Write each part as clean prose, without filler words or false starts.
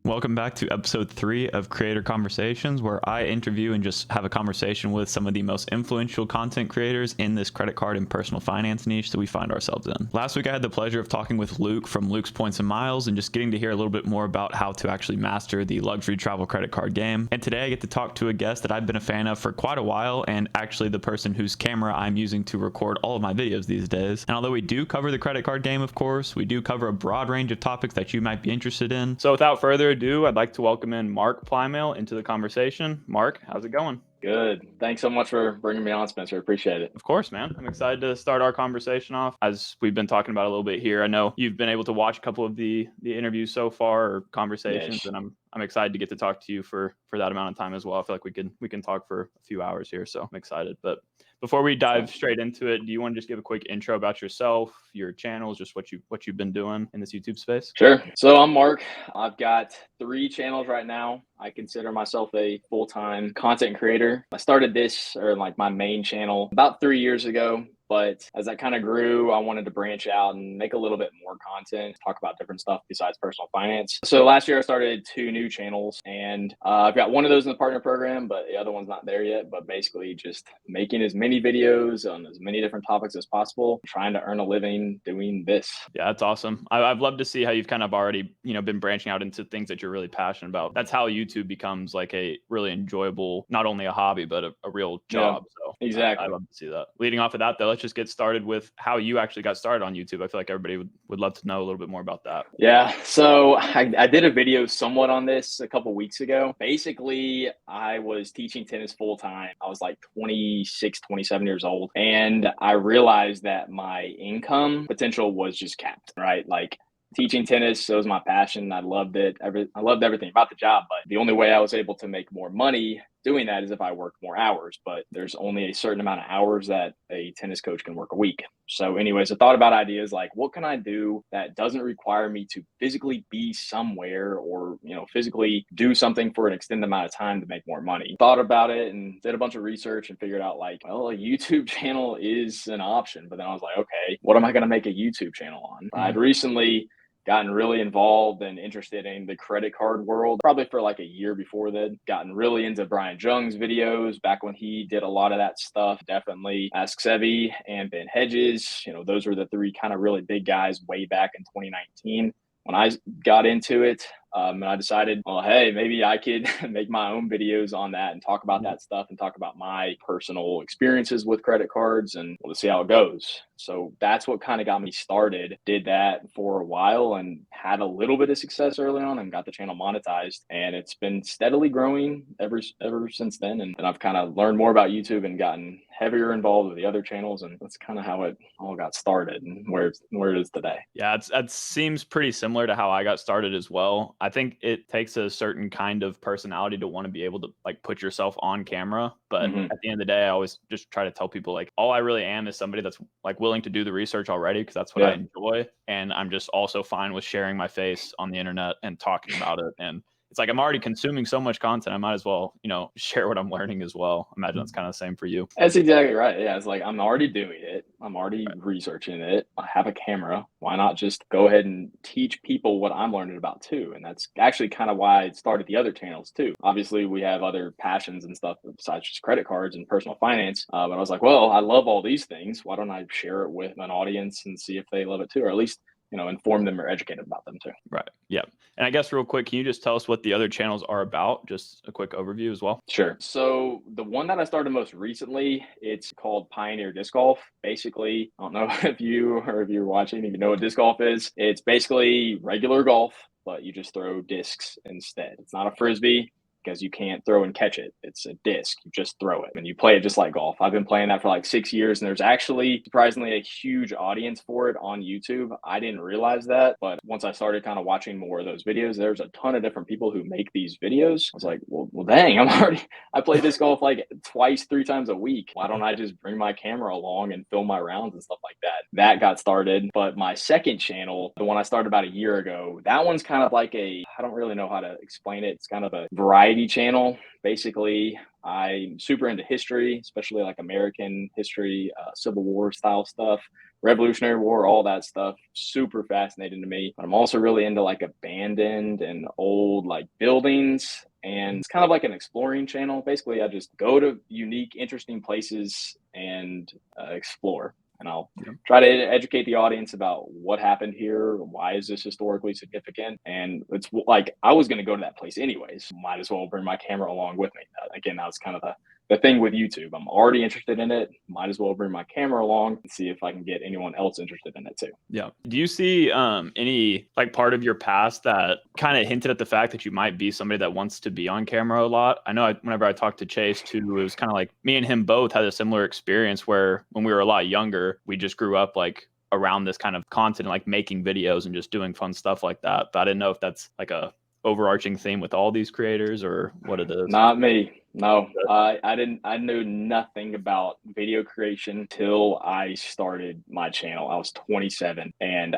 Welcome back to episode 3 of Creator Conversations, where I interview and just have a conversation with some of the most influential content creators in this credit card and personal finance niche that we find ourselves in. Last week, I had the pleasure of talking with Luke from Luke's Points and Miles and just getting to hear a little bit more about how to actually master the luxury travel credit card game. And today, I get to talk to a guest that I've been a fan of for quite a while, and actually the person whose camera I'm using to record all of my videos these days. And although we do cover the credit card game, of course, we do cover a broad range of topics that you might be interested in. So without further ado, I'd like to welcome in Mark Plymale into the conversation. Mark, how's it going? Good. Thanks so much for bringing me on, Spencer. Appreciate it. Of course, man. I'm excited to start our conversation off. As we've been talking about a little bit here, I know you've been able to watch a couple of the interviews so far, or conversations, Yes. and I'm excited to get to talk to you for that amount of time as well. I feel like we can talk for a few hours here, so I'm excited. But before we dive straight into it, do you want to just give a quick intro about yourself, your channels, just what you've been doing in this YouTube space? Sure. So I'm Mark. I've got 3 channels right now. I consider myself a full-time content creator. I started this, or like my main channel, about 3 years ago. But as I kind of grew, I wanted to branch out and make a little bit more content, talk about different stuff besides personal finance. So last year I started 2 new channels, and I've got one of those in the partner program, but the other one's not there yet. But basically just making as many videos on as many different topics as possible, trying to earn a living doing this. Yeah, that's awesome. I've loved to see how you've kind of already, been branching out into things that you're really passionate about. That's how YouTube becomes like a really enjoyable, not only a hobby, but a real job. So Exactly. I love to see that. Leading off of that, though, let's just get started with how you actually got started on YouTube. I feel like everybody would love to know a little bit more about that. Yeah, so I did a video somewhat on this a couple weeks ago. Basically, I was teaching tennis full time. I was like 26, 27 years old, and I realized that my income potential was just capped, right? Like teaching tennis, it was my passion. I loved it. I loved everything about the job, but the only way I was able to make more money doing that is if I worked more hours. But there's only a certain amount of hours that a tennis coach can work a week. So anyways, I thought about ideas like, what can I do that doesn't require me to physically be somewhere or, physically do something for an extended amount of time to make more money. Thought about it and did a bunch of research and figured out like, well, a YouTube channel is an option. But then I was like, okay, what am I going to make a YouTube channel on? I'd recently gotten really involved and interested in the credit card world, probably for like a year before that. Gotten really into Brian Jung's videos back when he did a lot of that stuff. Definitely Ask Sevi and Ben Hedges. Those were the 3 kind of really big guys way back in 2019 when I got into it. And I decided, well, hey, maybe I could make my own videos on that and talk about that stuff and talk about my personal experiences with credit cards, and we'll see how it goes. So that's what kind of got me started. Did that for a while and had a little bit of success early on and got the channel monetized. And it's been steadily growing ever since then. And I've kind of learned more about YouTube and gotten heavier involved with the other channels. And that's kind of how it all got started and where it is today. Yeah, that seems pretty similar to how I got started as well. I think it takes a certain kind of personality to want to be able to like put yourself on camera. But at the end of the day, I always just try to tell people like all I really am is somebody that's like willing to do the research already, because that's what I enjoy. And I'm just also fine with sharing my face on the internet and talking about it. And it's like I'm already consuming so much content, I might as well, share what I'm learning as well. I imagine that's kind of the same for you. That's exactly right. Yeah, it's like I'm already doing it. I'm already researching it. I have a camera. Why not just go ahead and teach people what I'm learning about too? And that's actually kind of why I started the other channels too. Obviously, we have other passions and stuff besides just credit cards and personal finance. But I was like, well, I love all these things. Why don't I share it with an audience and see if they love it too, or at least inform them or educate them about them too. Right. Yeah. And I guess real quick, can you just tell us what the other channels are about? Just a quick overview as well. Sure. So the one that I started most recently, it's called Pioneer Disc Golf. Basically, I don't know if you're watching, if you know what disc golf is. It's basically regular golf, but you just throw discs instead. It's not a frisbee, because you can't throw and catch it. It's a disc. You just throw it and you play it just like golf. I've been playing that for like 6 years, and there's actually surprisingly a huge audience for it on YouTube. I didn't realize that, but once I started kind of watching more of those videos, there's a ton of different people who make these videos. I was like, well dang, I play disc golf like twice, 3 times a week. Why don't I just bring my camera along and film my rounds and stuff like that? That got started. But my second channel, the one I started about a year ago, that one's kind of like I don't really know how to explain it. It's kind of a variety variety channel. Basically, I'm super into history, especially like American history, Civil War style stuff, Revolutionary War, all that stuff. Super fascinating to me. But I'm also really into like abandoned and old like buildings. And it's kind of like an exploring channel. Basically, I just go to unique, interesting places and explore. And I'll try to educate the audience about what happened here, why is this historically significant, and it's like I was going to go to that place anyways. Might as well bring my camera along with me. Again, that was kind of the thing with YouTube. I'm already interested in it. Might as well bring my camera along and see if I can get anyone else interested in it too. Yeah. Do you see any like part of your past that kind of hinted at the fact that you might be somebody that wants to be on camera a lot? I know whenever I talked to Chase too, it was kind of like me and him both had a similar experience where when we were a lot younger, we just grew up like around this kind of content, like making videos and just doing fun stuff like that. But I didn't know if that's like a overarching theme with all these creators or what it is. Not me. No, I knew nothing about video creation till I started my channel. I was 27, and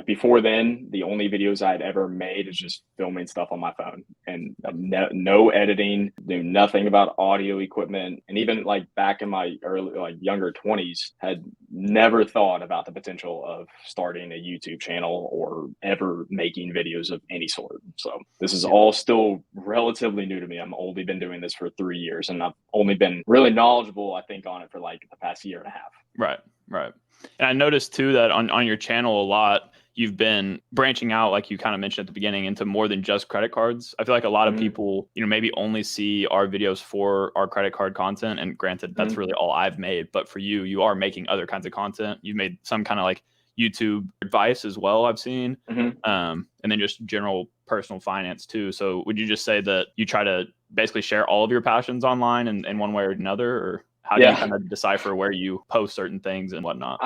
before then, the only videos I'd ever made is just filming stuff on my phone, and no editing. Knew nothing about audio equipment, and even like back in my early, like younger 20s, had never thought about the potential of starting a YouTube channel or ever making videos of any sort. So this is all still relatively new to me. I'm only been doing this for 3 years, and I've only been really knowledgeable, I think, on it for like the past year and a half. Right. And I noticed too that on your channel a lot, you've been branching out, like you kind of mentioned at the beginning, into more than just credit cards. I feel like a lot of people, maybe only see our videos for our credit card content. And granted, that's really all I've made. But for you, you are making other kinds of content. You've made some kind of like YouTube advice as well, I've seen. And then just general personal finance too. So would you just say that you try to basically share all of your passions online in one way or another, or how do you kind of decipher where you post certain things and whatnot?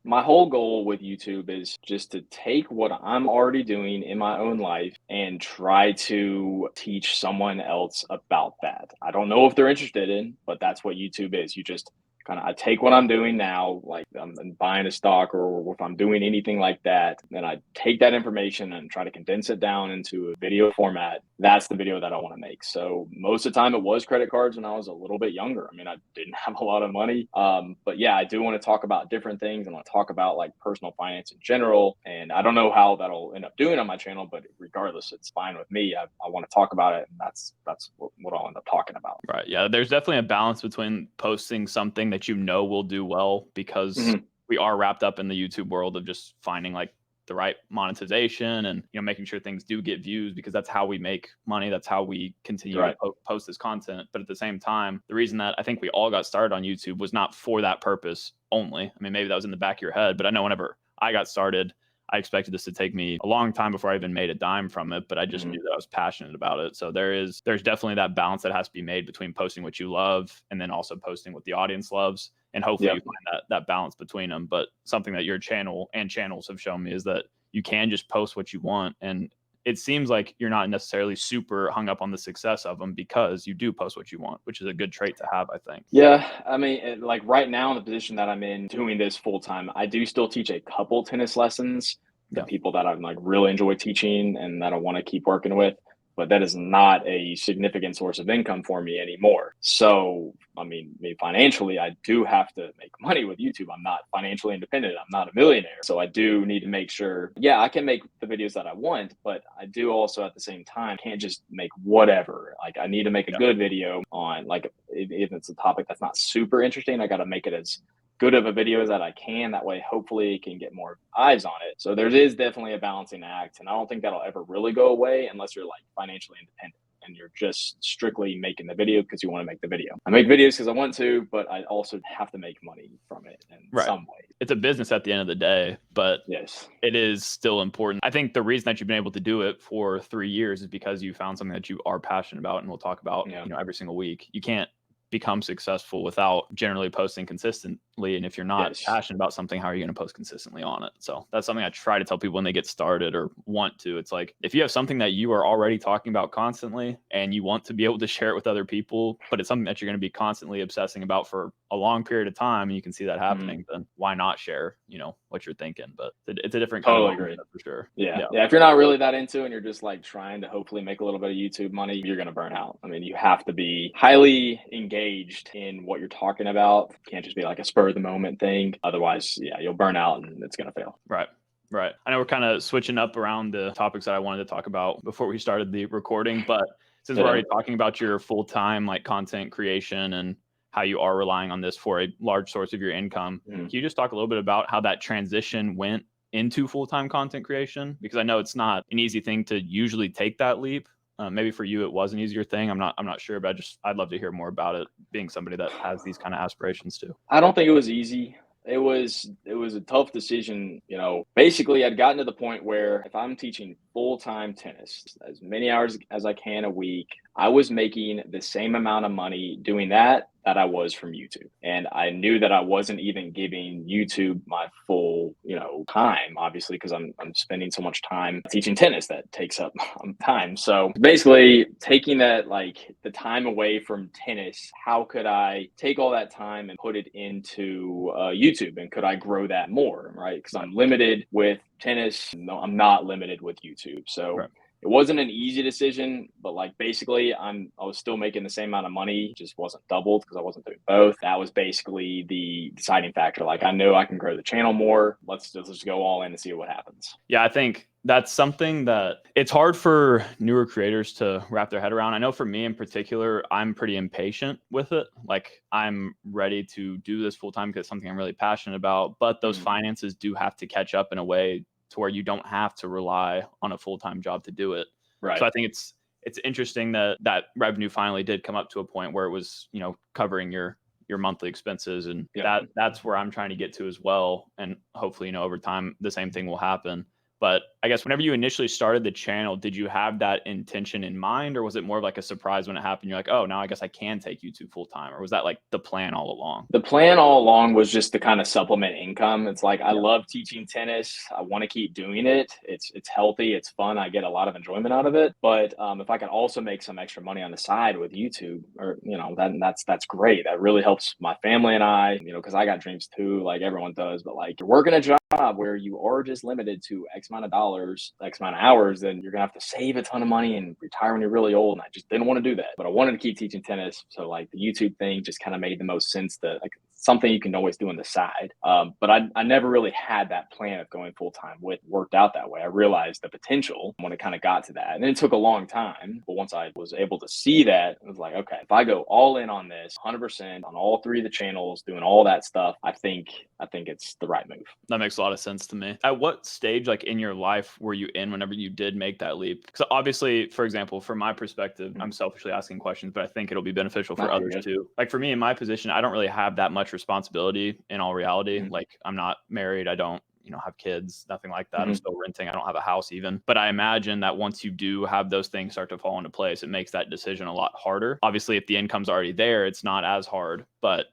My whole goal with YouTube is just to take what I'm already doing in my own life and try to teach someone else about that. I don't know if they're interested in, but that's what YouTube is. You just I take what I'm doing now, like I'm buying a stock or if I'm doing anything like that, then I take that information and try to condense it down into a video format. That's the video that I want to make. So most of the time it was credit cards when I was a little bit younger. I mean, I didn't have a lot of money. But yeah, I do want to talk about different things. I want to talk about like personal finance in general. And I don't know how that'll end up doing on my channel, but regardless, it's fine with me. I want to talk about it. And that's what I'll end up talking about. Right. Yeah. There's definitely a balance between posting something that will do well, because we are wrapped up in the YouTube world of just finding like the right monetization and making sure things do get views, because that's how we make money. That's how we continue to post this content. But at the same time, the reason that I think we all got started on YouTube was not for that purpose only. I mean, maybe that was in the back of your head, but I know whenever I got started, I expected this to take me a long time before I even made a dime from it, but I just knew that I was passionate about it. So there's definitely that balance that has to be made between posting what you love and then also posting what the audience loves. And hopefully you find that balance between them. But something that your channel and channels have shown me is that you can just post what you want. And it seems like you're not necessarily super hung up on the success of them, because you do post what you want, which is a good trait to have, I think. Yeah. I mean, like right now in the position that I'm in doing this full time, I do still teach a couple tennis lessons to people that I like really enjoy teaching and that I want to keep working with. But that is not a significant source of income for me anymore. So, I mean, financially, I do have to make money with YouTube. I'm not financially independent. I'm not a millionaire. So I do need to make sure, I can make the videos that I want, but I do also at the same time can't just make whatever. Like I need to make a good video on, like, if it's a topic that's not super interesting, I got to make it as good of a video as that I can. That way, hopefully it can get more eyes on it. So there is definitely a balancing act. And I don't think that'll ever really go away unless you're like financially independent and you're just strictly making the video because you want to make the video. I make videos because I want to, but I also have to make money from it in some way. It's a business at the end of the day, but it is still important. I think the reason that you've been able to do it for 3 years is because you found something that you are passionate about, and we'll talk about every single week. You can't become successful without generally posting And if you're not Yes. passionate about something, how are you going to post consistently on it? So that's something I try to tell people when they get started or want to. It's like, if you have something that you are already talking about constantly and you want to be able to share it with other people, but it's something that you're going to be constantly obsessing about for a long period of time, and you can see that happening, then why not share, what you're thinking? But it's a different kind of Agree. mindset for sure. Yeah. If you're not really that into it and you're just like trying to hopefully make a little bit of YouTube money, you're going to burn out. I mean, you have to be highly engaged in what you're talking about. It can't just be like a spur of the moment thing. Otherwise, you'll burn out and it's going to fail. Right. I know we're kind of switching up around the topics that I wanted to talk about before we started the recording, but since we're already talking about your full-time like content creation and how you are relying on this for a large source of your income, can you just talk a little bit about how that transition went into full-time content creation? Because I know it's not an easy thing to usually take that leap. Maybe for you it was an easier thing. I'm not sure, but I'd love to hear more about it, being somebody that has these kind of aspirations too. I don't think it was easy. It was a tough decision. Basically I'd gotten to the point where if I'm teaching full-time tennis, as many hours as I can a week, I was making the same amount of money doing that I was from YouTube. And I knew that I wasn't even giving YouTube my full, time, obviously, because I'm spending so much time teaching tennis that takes up time. So basically taking that, like the time away from tennis, how could I take all that time and put it into YouTube? And could I grow that more, right? Because I'm limited with tennis. No, I'm not limited with YouTube. So it wasn't an easy decision, but like basically I was still making the same amount of money, just wasn't doubled because I wasn't doing both. That was basically the deciding factor. Like I know I can grow the channel more. Let's just go all in and see what happens. Yeah, I think that's something that it's hard for newer creators to wrap their head around. I know for me in particular, I'm pretty impatient with it. Like I'm ready to do this full time because it's something I'm really passionate about, but those finances do have to catch up in a way to where you don't have to rely on a full-time job to do it. Right. So I think it's interesting that revenue finally did come up to a point where it was, covering your monthly expenses. And that's where I'm trying to get to as well. And hopefully, over time, the same thing will happen. But I guess whenever you initially started the channel, did you have that intention in mind, or was it more of like a surprise when it happened? You're like, oh, now I guess I can take YouTube full time, or was that like the plan all along? The plan all along was just to kind of supplement income. It's like I love teaching tennis. I want to keep doing it. It's healthy. It's fun. I get a lot of enjoyment out of it. But if I can also make some extra money on the side with YouTube, or then that's great. That really helps my family and I. Because I got dreams too, like everyone does. But like you're working a job where you are just limited to X amount of dollars, X amount of hours, then you're gonna have to save a ton of money and retire when you're really old. And I just didn't want to do that, but I wanted to keep teaching tennis. So like the YouTube thing just kind of made the most sense, to like something you can always do on the side. But I never really had that plan of going full time with worked out that way. I realized the potential when it kind of got to that. And it took a long time. But once I was able to see that, it was like, okay, if I go all in on this 100% on all three of the channels, doing all that stuff, I think it's the right move. That makes a lot of sense to me. At what stage, like in your life, were you in whenever you did make that leap? Because obviously, for example, from my perspective, I'm selfishly asking questions, but I think it'll be beneficial for others too. Like for me, in my position, I don't really have that much responsibility in all reality. Like I'm not married. I don't have kids, nothing like that. I'm still renting. I don't have a house even. But I imagine that once you do have those things start to fall into place, it makes that decision a lot harder. Obviously, if the income's already there, it's not as hard. But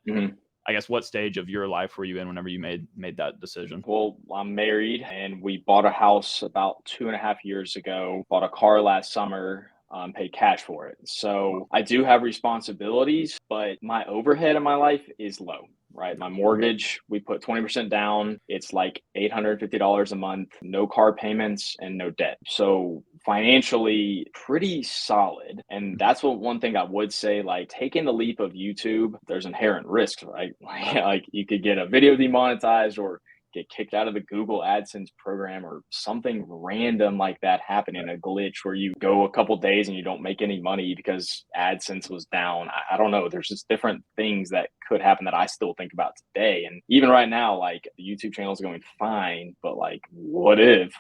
I guess what stage of your life were you in whenever you made that decision? Well, I'm married and we bought a house about 2.5 years ago, bought a car last summer. Paid cash for it. So I do have responsibilities, but my overhead in my life is low, right? My mortgage, we put 20% down. It's like $850 a month, no car payments and no debt. So financially pretty solid. And that's one thing I would say, like taking the leap of YouTube, there's inherent risks, right? Like you could get a video demonetized or get kicked out of the Google AdSense program or something random like that happening, a glitch where you go a couple days and you don't make any money because AdSense was down. I don't know. There's just different things that could happen that I still think about today. And even right now, like the YouTube channel is going fine, but like, what if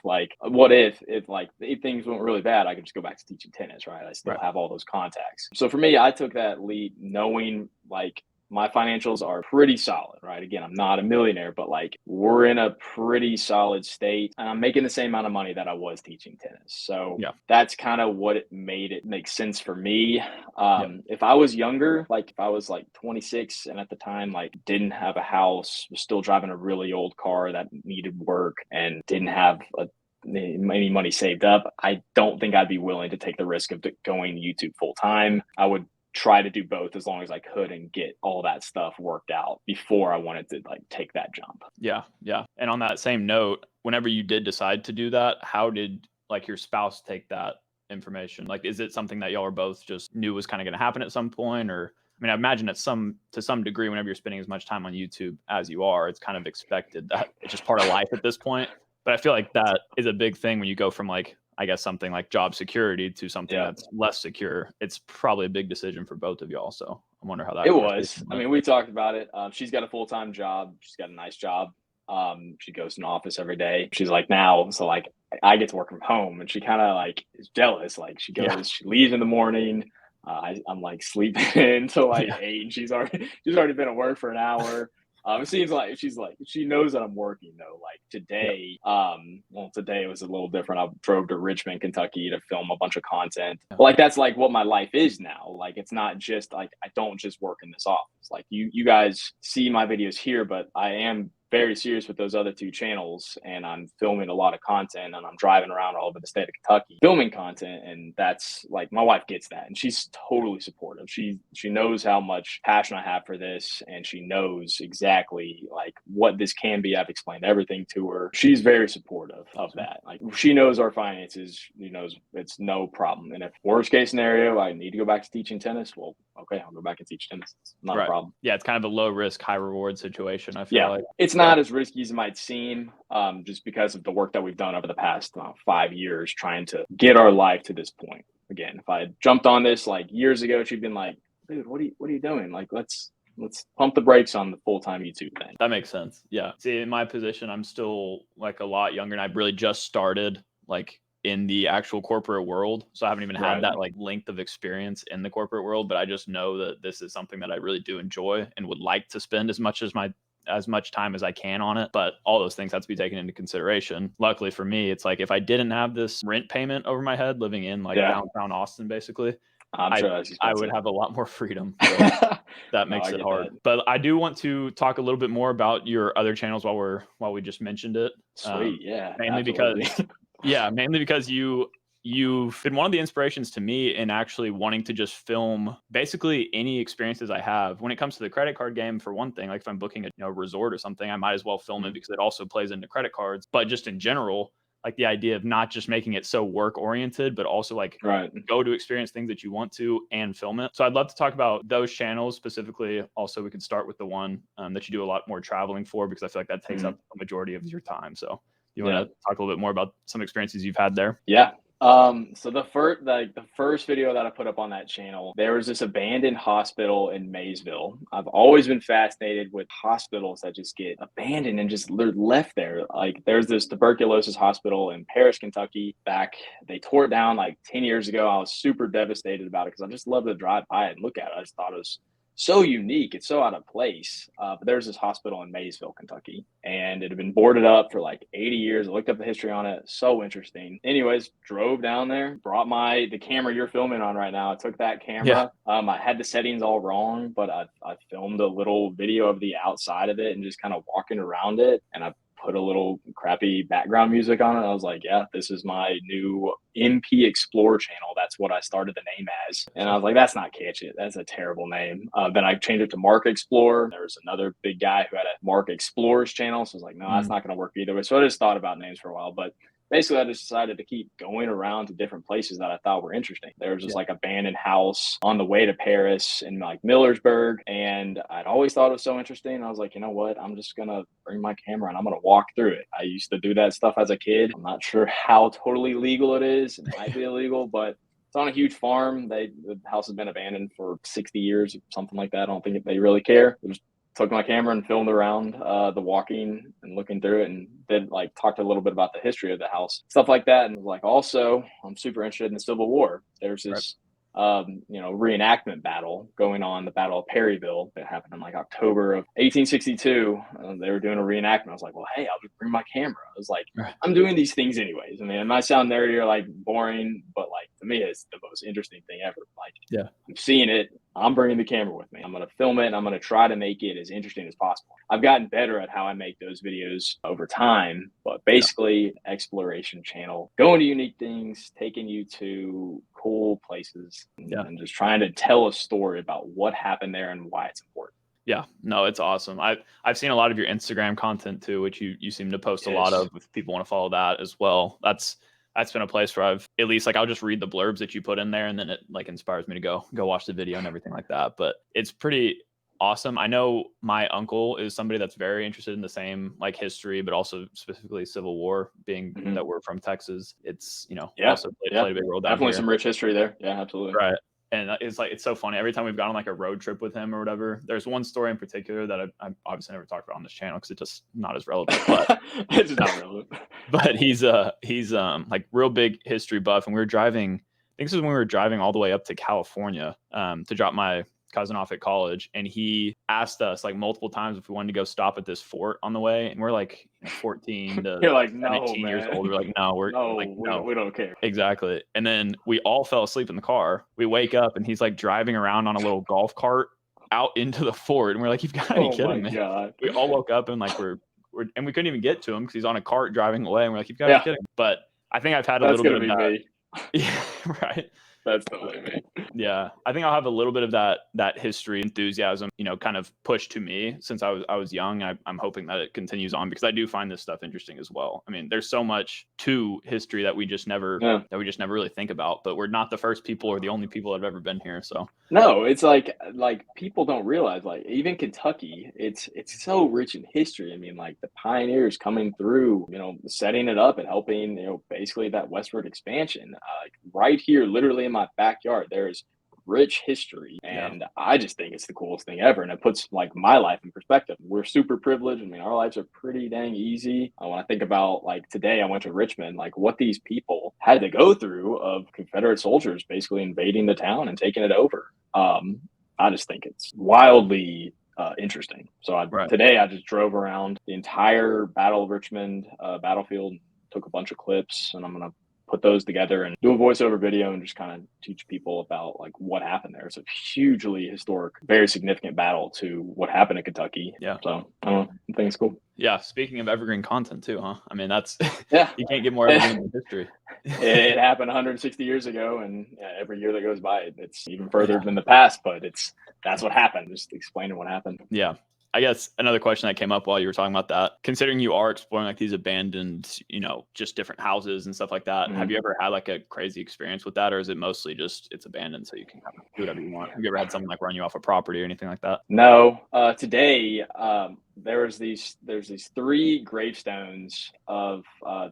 things went really bad, I could just go back to teaching tennis, right? I still have all those contacts. So for me, I took that leap knowing like my financials are pretty solid, right? Again, I'm not a millionaire, but like we're in a pretty solid state and I'm making the same amount of money that I was teaching tennis. So Yeah. that's kind of what it made it make sense for me. Yep. If I was younger, like if I was like 26 and at the time like didn't have a house, was still driving a really old car that needed work and didn't have any money saved up, I don't think I'd be willing to take the risk of going YouTube full time. I would try to do both as long as I could and get all that stuff worked out before I wanted to like take that jump. Yeah. Yeah. And on that same note, whenever you did decide to do that, how did like your spouse take that information? Like, is it something that y'all are both just knew was kind of going to happen at some point? Or, I mean, I imagine to some degree, whenever you're spending as much time on YouTube as you are, it's kind of expected that it's just part of life at this point. But I feel like that is a big thing when you go from like, I guess something like job security to something that's less secure. It's probably a big decision for both of y'all. So I wonder how that it was. I mean, we talked about it. She's got a full-time job. She's got a nice job. She goes to an office every day. She's like now, so like I get to work from home, and she kind of like is jealous. Like she she leaves in the morning. I'm like sleeping until like 8, and she's already been at work for an hour. It seems like she knows that I'm working though. Like today, today was a little different. I drove to Richmond, Kentucky to film a bunch of content. But like that's like what my life is now. Like it's not just like I don't just work in this office. Like you guys see my videos here, but I am very serious with those other 2 channels, and I'm filming a lot of content, and I'm driving around all over the state of Kentucky filming content. And that's like my wife gets that, and she's totally supportive. She knows how much passion I have for this, and she knows exactly like what this can be. I've explained everything to her. She's very supportive of that. Like she knows our finances, she knows it's no problem. And if worst case scenario, I need to go back to teaching tennis, well, okay, I'll go back and teach tennis. It's not a problem. Yeah, it's kind of a low risk, high reward situation, I feel like. It's not as risky as it might seem, just because of the work that we've done over the past 5 years trying to get our life to this point. Again, if I had jumped on this like years ago, she'd been like, dude, what are you doing? Like, let's pump the brakes on the full-time YouTube thing. That makes sense. Yeah. See, in my position, I'm still like a lot younger, and I really just started like in the actual corporate world. So I haven't even had that like length of experience in the corporate world, but I just know that this is something that I really do enjoy and would like to spend as much time as I can on it. But all those things have to be taken into consideration. Luckily for me, it's like if I didn't have this rent payment over my head living in like downtown Austin, basically, I would have a lot more freedom. So that makes it hard. But I do want to talk a little bit more about your other channels while we just mentioned it. Sweet. Mainly because you've been one of the inspirations to me in actually wanting to just film basically any experiences I have when it comes to the credit card game. For one thing, like if I'm booking a resort or something, I might as well film it because it also plays into credit cards. But just in general, like the idea of not just making it so work oriented, but also like go to experience things that you want to and film it. So I'd love to talk about those channels specifically. Also, we could start with the one that you do a lot more traveling for, because I feel like that takes up a majority of your time. So you want to talk a little bit more about some experiences you've had there? Yeah. So the first video that I put up on that channel, there was this abandoned hospital in Maysville. I've always been fascinated with hospitals that just get abandoned and just left there. Like there's this tuberculosis hospital in Paris, Kentucky. They tore it down like 10 years ago. I was super devastated about it because I just love to drive by it and look at it. I just thought it was so unique. It's so out of place. But there's this hospital in Maysville, Kentucky, and it had been boarded up for like 80 years. I looked up the history on it. So interesting. Anyways, drove down there, brought the camera you're filming on right now. I took that camera. I had the settings all wrong, but I filmed a little video of the outside of it and just kind of walking around it. And I put a little crappy background music on it. I was like, yeah, this is my new MP Explore channel. That's what I started the name as. And I was like, that's not catchy. That's a terrible name. Then I changed it to Mark Explore. There was another big guy who had a Mark Explores channel. So I was like, no, that's not going to work either way. So I just thought about names for a while, but basically I just decided to keep going around to different places that I thought were interesting. There was just like abandoned house on the way to Paris in like Millersburg. And I'd always thought it was so interesting. I was like, you know what? I'm just going to bring my camera and I'm going to walk through it. I used to do that stuff as a kid. I'm not sure how totally legal it is. It might be illegal, but it's on a huge farm. The house has been abandoned for 60 years, something like that. I don't think they really care. Just took my camera and filmed around the walking and looking through it, and did like talked a little bit about the history of the house, stuff like that. And like, also, I'm super interested in the Civil War. There's this reenactment battle going on, the Battle of Perryville that happened in like October of 1862. They were doing a reenactment. I was like, well, hey, I'll just bring my camera. I was like, I'm doing these things anyways. I mean, it might sound nerdy or like boring, but like to me, it's the most interesting thing ever. Like, Yeah. I'm seeing it. I'm bringing the camera with me. I'm going to film it and I'm going to try to make it as interesting as possible. I've gotten better at how I make those videos over time, but basically exploration channel, going to unique things, taking you to cool places and just trying to tell a story about what happened there and why it's important. Yeah, no, it's awesome. I've seen a lot of your Instagram content too, which you seem to post a lot of. If people want to follow that as well, that's been a place where I've at least like I'll just read the blurbs that you put in there, and then it like inspires me to go watch the video and everything like that. But it's pretty awesome. I know my uncle is somebody that's very interested in the same like history, but also specifically Civil War, being that we're from Texas. It's also played a big role down definitely here. some rich history there. Yeah, absolutely. Right. And it's so funny. Every time we've gone on like a road trip with him or whatever, there's one story in particular that I obviously never talked about on this channel because it's just not as relevant. But it's not relevant. But he's like real big history buff, and we were driving. I think this is when we were driving all the way up to California to drop my cousin off at college, and he asked us like multiple times if we wanted to go stop at this fort on the way, and we're like 14 to You're like, 17 years old. We're like, no, we don't care. Exactly. And then we all fell asleep in the car. We wake up and he's like driving around on a little golf cart out into the fort, and we're like, you've got to be kidding me. God. We all woke up and like and we couldn't even get to him because he's on a cart driving away, and we're like, you've got to be kidding. But I think I've had a little bit of that. Yeah, right. That's totally me. Yeah, I think I'll have a little bit of that history enthusiasm, kind of pushed to me since I was young. I'm hoping that it continues on because I do find this stuff interesting as well. I mean, there's so much to history that we just never really think about. But we're not the first people or the only people that have ever been here. So no, it's like people don't realize like even Kentucky, it's so rich in history. I mean, like the pioneers coming through, setting it up and helping, basically that westward expansion. Like right here, literally in my backyard, there's rich history, and I just think it's the coolest thing ever, and it puts like my life in perspective. We're super privileged. I mean, our lives are pretty dang easy. When I think about like today I went to Richmond, like what these people had to go through of Confederate soldiers basically invading the town and taking it over. I just think it's wildly interesting. So today I just drove around the entire Battle of Richmond battlefield, took a bunch of clips, and I'm gonna put those together and do a voiceover video and just kind of teach people about like what happened there. It's a hugely historic, very significant battle to what happened in Kentucky. Yeah. So I don't know. I think it's cool. Yeah. Speaking of evergreen content too, huh? I mean, that's you can't get more evergreen than history. It happened 160 years ago, and every year that goes by, it's even further than the past. But that's what happened. Just explaining what happened. Yeah. I guess another question that came up while you were talking about that, considering you are exploring like these abandoned, just different houses and stuff like that. Have you ever had like a crazy experience with that? Or is it mostly just it's abandoned so you can kind of do whatever you want? Have you ever had someone like run you off a property or anything like that? No. Today, there's these 3 gravestones of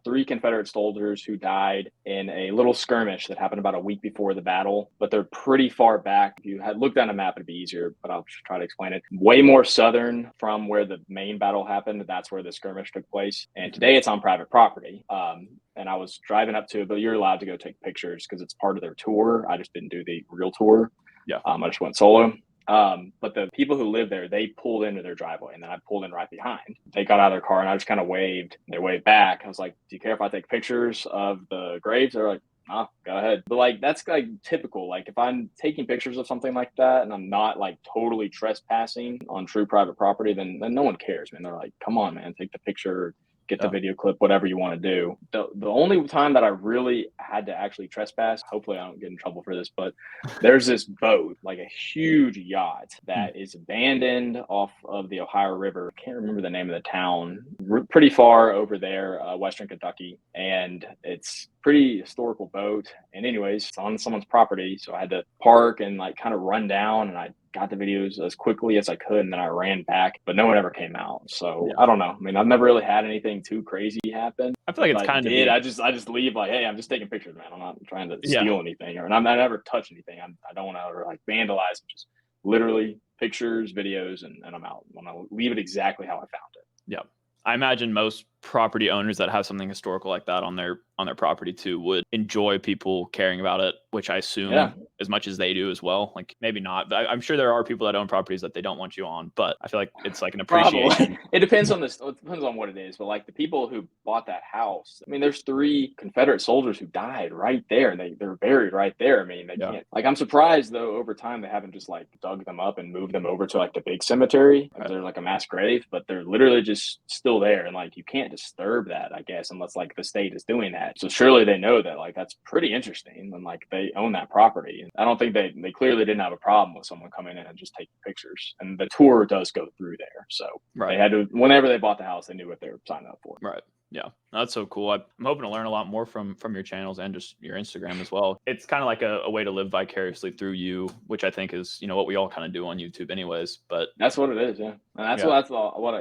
3 Confederate soldiers who died in a little skirmish that happened about a week before the battle, but they're pretty far back. If you had looked on a map, it'd be easier, but I'll try to explain it. Way more southern from where the main battle happened. That's where the skirmish took place. And today it's on private property. And I was driving up to it, but you're allowed to go take pictures because it's part of their tour. I just didn't do the real tour. Yeah. I just went solo. But the people who live there, they pulled into their driveway, and then I pulled in right behind. They got out of their car, and I just kind of waved. They waved back. I was like, do you care if I take pictures of the graves? They're like, oh, go ahead. But like, that's like typical. Like if I'm taking pictures of something like that and I'm not like totally trespassing on true private property, then no one cares, man. They're like, come on, man, take the picture, get the video clip, whatever you want to do. The only time that I really had to actually trespass, hopefully I don't get in trouble for this, but there's this boat, like a huge yacht that is abandoned off of the Ohio River. I can't remember the name of the town. Pretty far over there, Western Kentucky. And it's pretty historical boat. And anyways, it's on someone's property. So I had to park and like kind of run down, and I got the videos as quickly as I could, and then I ran back, but no one ever came out. So I don't know. I mean, I've never really had anything too crazy happen. I feel like it's kind of I just leave like, hey, I'm just taking pictures, man. I'm not trying to steal anything, and I never touch anything. I don't want to like vandalize. Just literally pictures, videos, and I'm out. I want to leave it exactly how I found it. Yeah. I imagine most property owners that have something historical like that on their property too would enjoy people caring about it, which I assume is as much as they do as well. Like maybe not, but I'm sure there are people that own properties that they don't want you on, but I feel like it's like an appreciation. Probably. It depends on this. It depends on what it is. But like the people who bought that house, I mean, there's 3 Confederate soldiers who died right there, and they're buried right there. I mean, they can't. Like, I'm surprised though. Over time, they haven't just like dug them up and moved them over to like the big cemetery. Like, they're like a mass grave, but they're literally just still there, and like you can't disturb that, I guess, unless like the state is doing that. So surely they know that. Like, that's pretty interesting, and like they own that property. And I don't think they clearly didn't have a problem with someone coming in and just taking pictures. And the tour does go through there, so they had to. Whenever they bought the house, they knew what they were signing up for. Right. Yeah, that's so cool. I'm hoping to learn a lot more from your channels and just your Instagram as well. It's kind of like a way to live vicariously through you, which I think is, what we all kind of do on YouTube anyways. But that's what it is. Yeah. And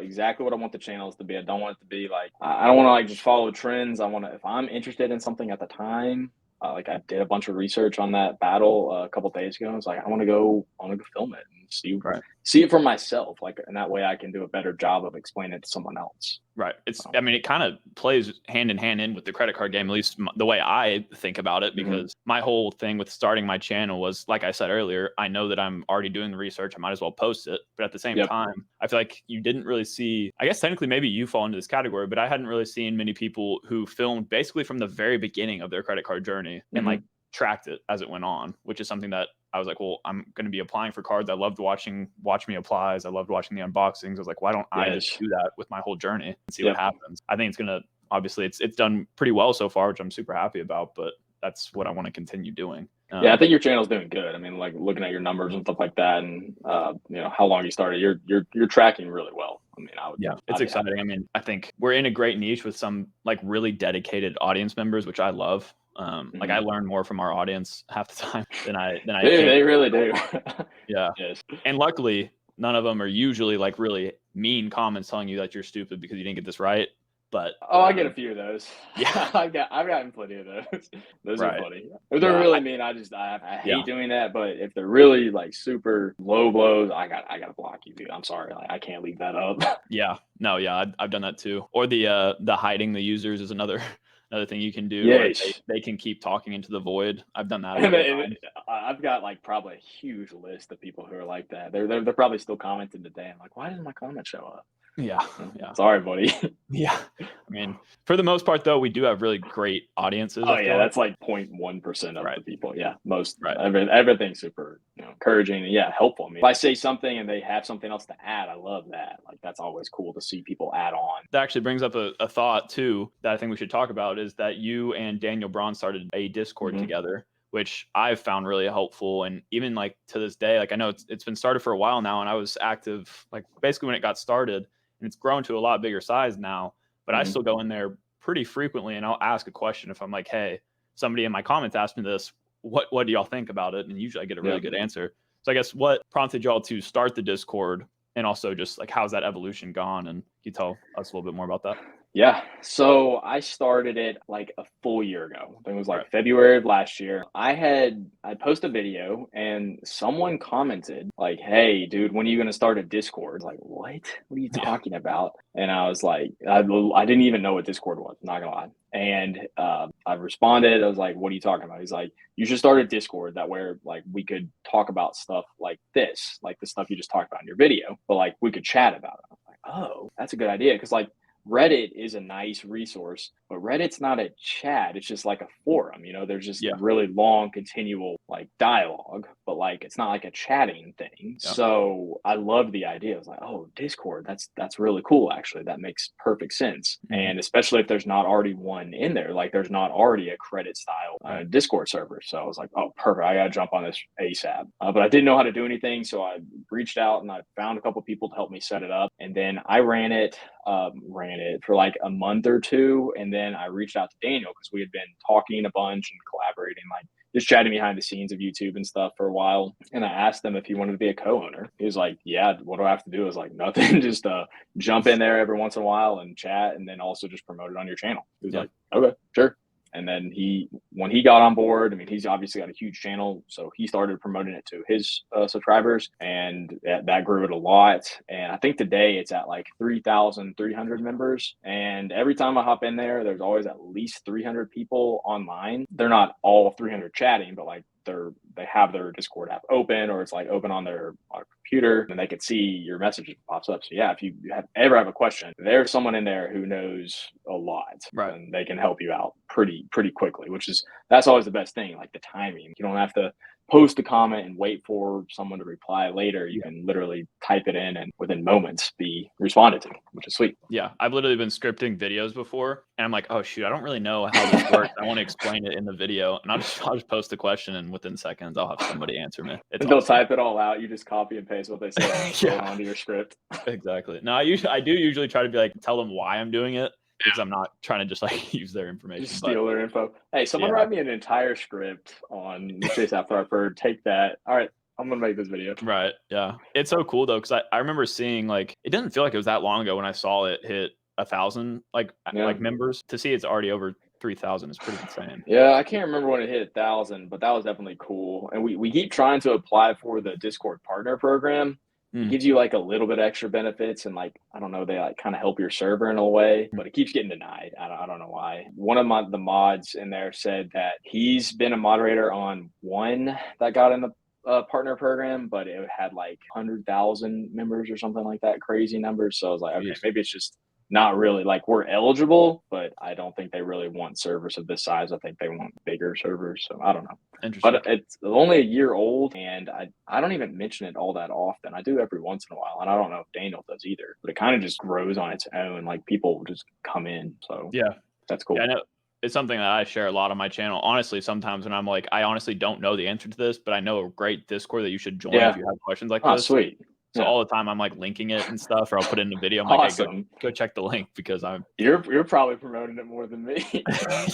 exactly what I want the channels to be. I don't want it to be like, I don't want to like just follow trends. I want to, if I'm interested in something at the time, like I did a bunch of research on that battle a couple days ago. I was like, I want to go film it and see it for myself. Like, and that way I can do a better job of explaining it to someone else. Right. I mean, it kind of plays hand in hand with the credit card game, at least the way I think about it, because my whole thing with starting my channel was, like I said earlier, I know that I'm already doing the research. I might as well post it. But at the same time, I feel like you didn't really see, I guess technically maybe you fall into this category, but I hadn't really seen many people who filmed basically from the very beginning of their credit card journey and like tracked it as it went on, which is something that I was like, well, I'm going to be applying for cards. I loved Watch Me Applies. I loved watching the unboxings. I was like, why don't I just do that with my whole journey and see what happens? I think it's going to, obviously it's done pretty well so far, which I'm super happy about, but that's what I want to continue doing. I think your channel's doing good. I mean, like looking at your numbers and stuff like that, and how long you started, you're tracking really well. I mean, it's exciting. I mean, I think we're in a great niche with some like really dedicated audience members, which I love. Like I learn more from our audience half the time than I they really do. Yeah. Yes. And luckily none of them are usually like really mean comments telling you that you're stupid because you didn't get this right. But I get a few of those. Yeah. I've gotten plenty of those. Those are funny. If they're really mean, I hate doing that. But if they're really like super low blows, I gotta block you, dude. I'm sorry. Like, I can't leave that up. Yeah. No, yeah, I've done that too. Or the hiding the users is another thing you can do. Yes. Like they can keep talking into the void. I've done that. And I've got like probably a huge list of people who are like that. They're probably still commenting today. I'm like, why doesn't my comment show up? Yeah. Sorry, buddy. Yeah. I mean, for the most part, though, we do have really great audiences. Oh, yeah. That's like 0.1% of the people. Yeah. Everything's super encouraging and helpful. I mean, if I say something and they have something else to add, I love that. Like, that's always cool to see people add on. That actually brings up a thought, too, that I think we should talk about is that you and Daniel Braun started a Discord together, which I've found really helpful. And even like to this day, like I know it's been started for a while now, and I was active like basically when it got started. And it's grown to a lot bigger size now, but I still go in there pretty frequently and I'll ask a question. If I'm like, hey, somebody in my comments asked me this, what do y'all think about it? And usually I get a really good answer. So I guess what prompted y'all to start the Discord, and also just like, how's that evolution gone? And can you tell us a little bit more about that? Yeah. So I started it like a full year ago. I think it was like February of last year. I posted a video and someone commented like, hey, dude, when are you going to start a Discord? Like, what are you talking about? And I was like, I didn't even know what Discord was, not gonna lie. And I responded. I was like, what are you talking about? He's like, you should start a Discord that where like we could talk about stuff like this, like the stuff you just talked about in your video, but like we could chat about it. I was like, oh, that's a good idea. Because like Reddit is a nice resource, but Reddit's not a chat. It's just like a forum, there's just really long continual like dialogue, but like, it's not like a chatting thing. Yeah. So I loved the idea. I was like, oh, Discord, that's really cool. Actually, that makes perfect sense. And especially if there's not already one in there, like there's not already a credit style Discord server. So I was like, oh, perfect. I got to jump on this ASAP. But I didn't know how to do anything. So I reached out and I found a couple people to help me set it up. And then I ran it for like a month or two. And then I reached out to Daniel because we had been talking a bunch and collaborating, like just chatting behind the scenes of YouTube and stuff for a while. And I asked him if he wanted to be a co-owner. He was like, yeah, what do I have to do? I was like, nothing, just jump in there every once in a while and chat, and then also just promote it on your channel. He was like, okay, sure. And then when he got on board, I mean, he's obviously got a huge channel, so he started promoting it to his subscribers, and that grew it a lot. And I think today it's at like 3,300 members. And every time I hop in there, there's always at least 300 people online. They're not all 300 chatting, but like they have their Discord app open, or it's like open on their computer, and they can see your message pops up. So yeah, if you ever have a question, there's someone in there who knows a lot, Right. and they can help you out pretty quickly, that's always the best thing, like the timing. You don't have to post a comment and wait for someone to reply later. You can literally type it in and within moments be responded to, which is sweet. Yeah, I've literally been scripting videos before, and I'm like, oh shoot, I don't really know how this works. I want to explain it in the video, and I'll just post a question, and within seconds I'll have somebody answer me. They'll type it all out. You just copy and paste what they say and throw it onto your script. Exactly. No, I do usually try to be like, tell them why I'm doing it, because I'm not trying to just like use their information. Just steal their info. Hey, someone write me an entire script on Chase After Hartford. Take that. All right, I'm gonna make this video. Right. Yeah. It's so cool though, because I remember seeing, like, it didn't feel like it was that long ago when I saw it hit 1,000 like members. To see it's already over 3,000 is pretty insane. Yeah, I can't remember when it hit 1,000, but that was definitely cool. And we keep trying to apply for the Discord partner program. It gives you like a little bit extra benefits, and like, I don't know, they like kind of help your server in a way, but it keeps getting denied. I don't know why. One of the mods in there said that he's been a moderator on one that got in the partner program, but it had like 100,000 members or something like that, crazy numbers. So I was like, okay, maybe it's just not really, like, we're eligible, but I don't think they really want servers of this size. I think they want bigger servers. So I don't know. Interesting. But it's only a year old, and I don't even mention it all that often. I do every once in a while, and I don't know if Daniel does either, but it kind of just grows on its own. Like, people just come in. So yeah, that's cool. Yeah, I know. It's something that I share a lot on my channel. Honestly, sometimes when I'm like, I honestly don't know the answer to this, but I know a great Discord that you should join if you have questions like this. Sweet. So all the time I'm like linking it and stuff, or I'll put it in a video. I'm like, hey, go check the link, because you're probably promoting it more than me.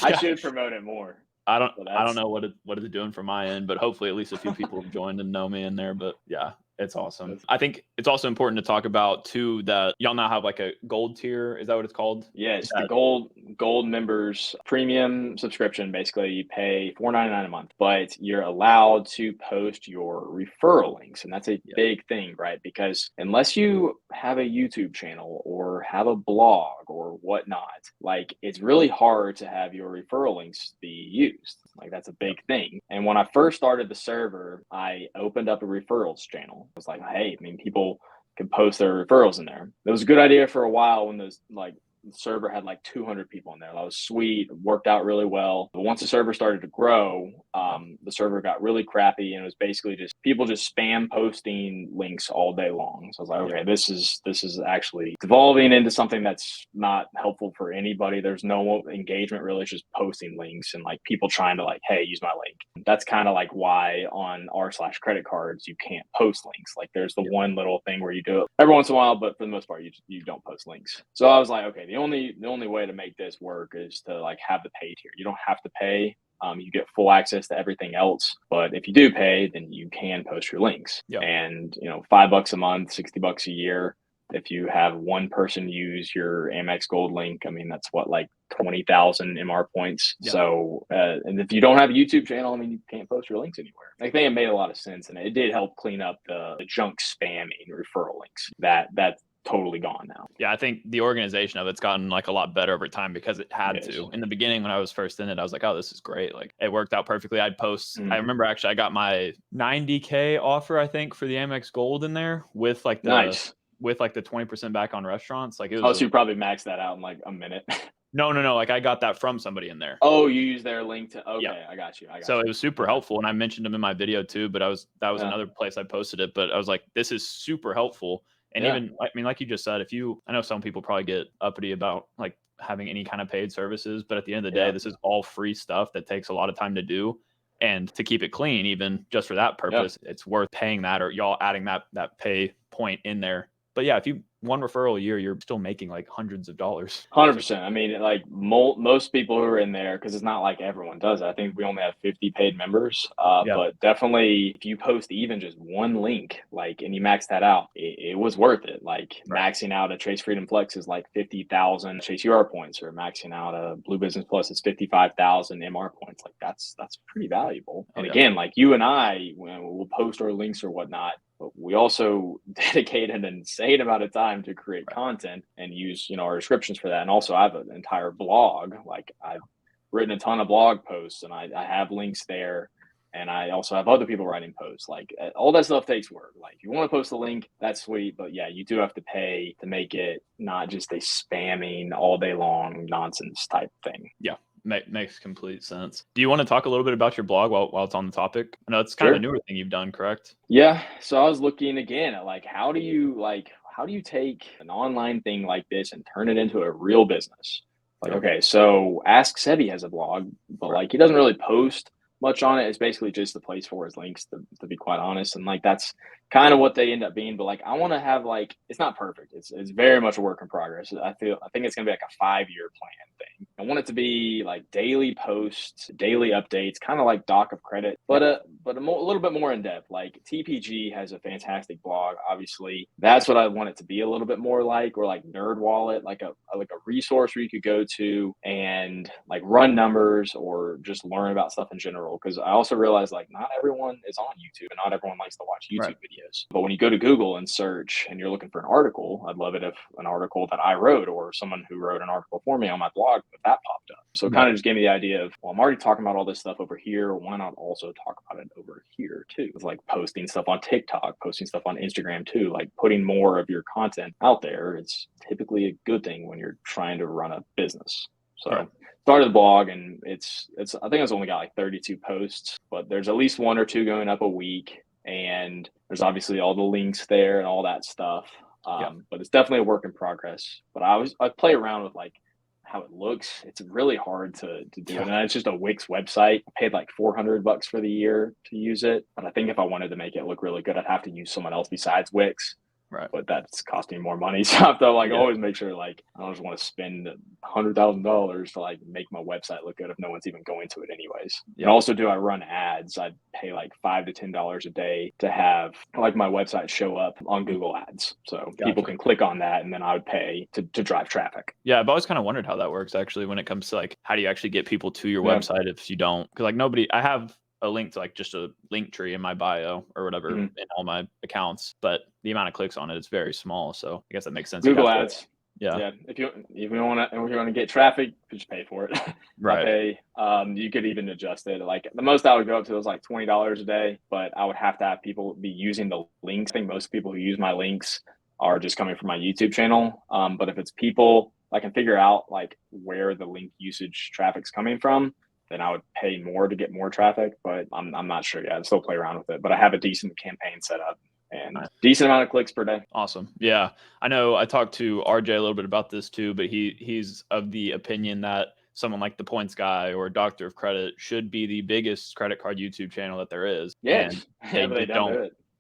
I should promote it more. I don't know what it's doing from my end, but hopefully at least a few people have joined and know me in there. But yeah, it's awesome. I think it's also important to talk about too that y'all now have like a gold tier. Is that what it's called? Yes, the gold members premium subscription. Basically, you pay $4.99 a month, but you're allowed to post your referral links, and that's a big thing, right? Because unless you have a YouTube channel or have a blog or whatnot, like, it's really hard to have your referral links be used. Like, that's a big thing. And when I first started the server, I opened up a referrals channel. I was like, hey, I mean, people can post their referrals in there. It was a good idea for a while when the server had like 200 people in there. That was sweet. It worked out really well. But once the server started to grow, the server got really crappy, and it was basically just people just spam posting links all day long. So I was like, okay, this is actually devolving into something that's not helpful for anybody. There's no engagement really. It's just posting links and like people trying to like, hey, use my link. That's kind of like why on r/credit cards you can't post links. Like, there's the one little thing where you do it every once in a while, but for the most part you don't post links. So I was like, okay, the only way to make this work is to like have the pay tier. You don't have to pay. You get full access to everything else, but if you do pay, then you can post your links. And $5 a month, $60 a year. If you have one person use your Amex Gold link, I mean, that's what, like 20,000 MR points. So, and if you don't have a YouTube channel, I mean, you can't post your links anywhere. Like, they made a lot of sense, and it did help clean up the junk spamming referral links. That's totally gone now. Yeah, I think the organization of it's gotten like a lot better over time, because it had to. In the beginning, when I was first in it, I was like, oh, this is great. Like, it worked out perfectly. I'd post. I remember actually I got my 90K offer, I think, for the Amex Gold in there with like the with like the 20% back on restaurants. Like, it was so you probably maxed that out in like a minute. No. Like, I got that from somebody in there. Oh, you used their link to. Okay, I got you. So it was super helpful, and I mentioned them in my video too. But that was another place I posted it. But I was like, this is super helpful. And even, I mean, like you just said, I know some people probably get uppity about like having any kind of paid services, but at the end of the day, this is all free stuff that takes a lot of time to do. And to keep it clean, even just for that purpose, it's worth paying that, or y'all adding that pay point in there. But yeah, if you one referral a year, you're still making like hundreds of dollars. 100%. I mean, like most people who are in there, because it's not like everyone does it. I think we only have 50 paid members. But definitely, if you post even just one link, like, and you max that out, it was worth it. Like, maxing out a Chase Freedom Flex is like 50,000 Chase UR points, or maxing out a Blue Business Plus is 55,000 MR points. Like, that's pretty valuable. And again, like, you and I, we'll post our links or whatnot, but we also dedicate an insane amount of time to create content and use, our descriptions for that. And also, I have an entire blog. Like, I've written a ton of blog posts, and I have links there. And I also have other people writing posts. Like all that stuff takes work. Like if you want to post a link, that's sweet. But yeah, you do have to pay to make it not just a spamming all day long nonsense type thing. Yeah. Makes complete sense. Do you want to talk a little bit about your blog while it's on the topic? I know it's kind of a newer thing you've done, correct? Yeah. So I was looking again at like how do you take an online thing like this and turn it into a real business? Like, okay, so Ask Sebi has a blog, but like he doesn't really post much on it. It's basically just the place for his links, to be quite honest. And like that's kind of what they end up being. But like I want to have like it's not perfect. It's very much a work in progress. I think it's gonna be like a 5-year plan thing. I want it to be like daily posts, daily updates, kind of like Doc of Credit, but a little bit more in depth. Like TPG has a fantastic blog. Obviously, that's what I want it to be a little bit more like, or like Nerd Wallet, like a resource where you could go to and like run numbers or just learn about stuff in general. Because I also realize like not everyone is on YouTube and not everyone likes to watch YouTube videos. But when you go to Google and search and you're looking for an article, I'd love it if an article that I wrote or someone who wrote an article for me on my blog, if that popped up. So it kind of just gave me the idea of, well, I'm already talking about all this stuff over here. Why not also talk about it over here too? It's like posting stuff on TikTok, posting stuff on Instagram too, like putting more of your content out there. It's typically a good thing when you're trying to run a business. So started the blog and it's I think it's only got like 32 posts, but there's at least 1 or 2 going up a week. And there's obviously all the links there and all that stuff. But it's definitely a work in progress. But I play around with like how it looks. It's really hard to do it. And it's just a Wix website. I paid like $400 for the year to use it. But I think if I wanted to make it look really good, I'd have to use someone else besides Wix. Right. But that's costing more money. So I have to like always make sure like I don't just want to spend $100,000 to like make my website look good if no one's even going to it anyways. And also I run ads. I'd pay like $5 to $10 a day to have like my website show up on Google Ads. So people can click on that and then I would pay to drive traffic. Yeah, I've always kind of wondered how that works actually when it comes to like how do you actually get people to your website if you don't? Because like I have a link to like just a link tree in my bio or whatever in all my accounts, but the amount of clicks on it is very small. So I guess that makes sense. Google Ads. Yeah. If you want to get traffic, you just pay for it. Right. You could even adjust it. Like the most I would go up to was like $20 a day, but I would have to have people be using the links. I think most people who use my links are just coming from my YouTube channel. But if it's people, I can figure out like where the link usage traffic's coming from, then I would pay more to get more traffic, but I'm not sure yet. I still play around with it, but I have a decent campaign set up and decent amount of clicks per day. Awesome. Yeah. I know I talked to RJ a little bit about this too, but he's of the opinion that someone like The Points Guy or Doctor of Credit should be the biggest credit card YouTube channel that there is. Yeah. And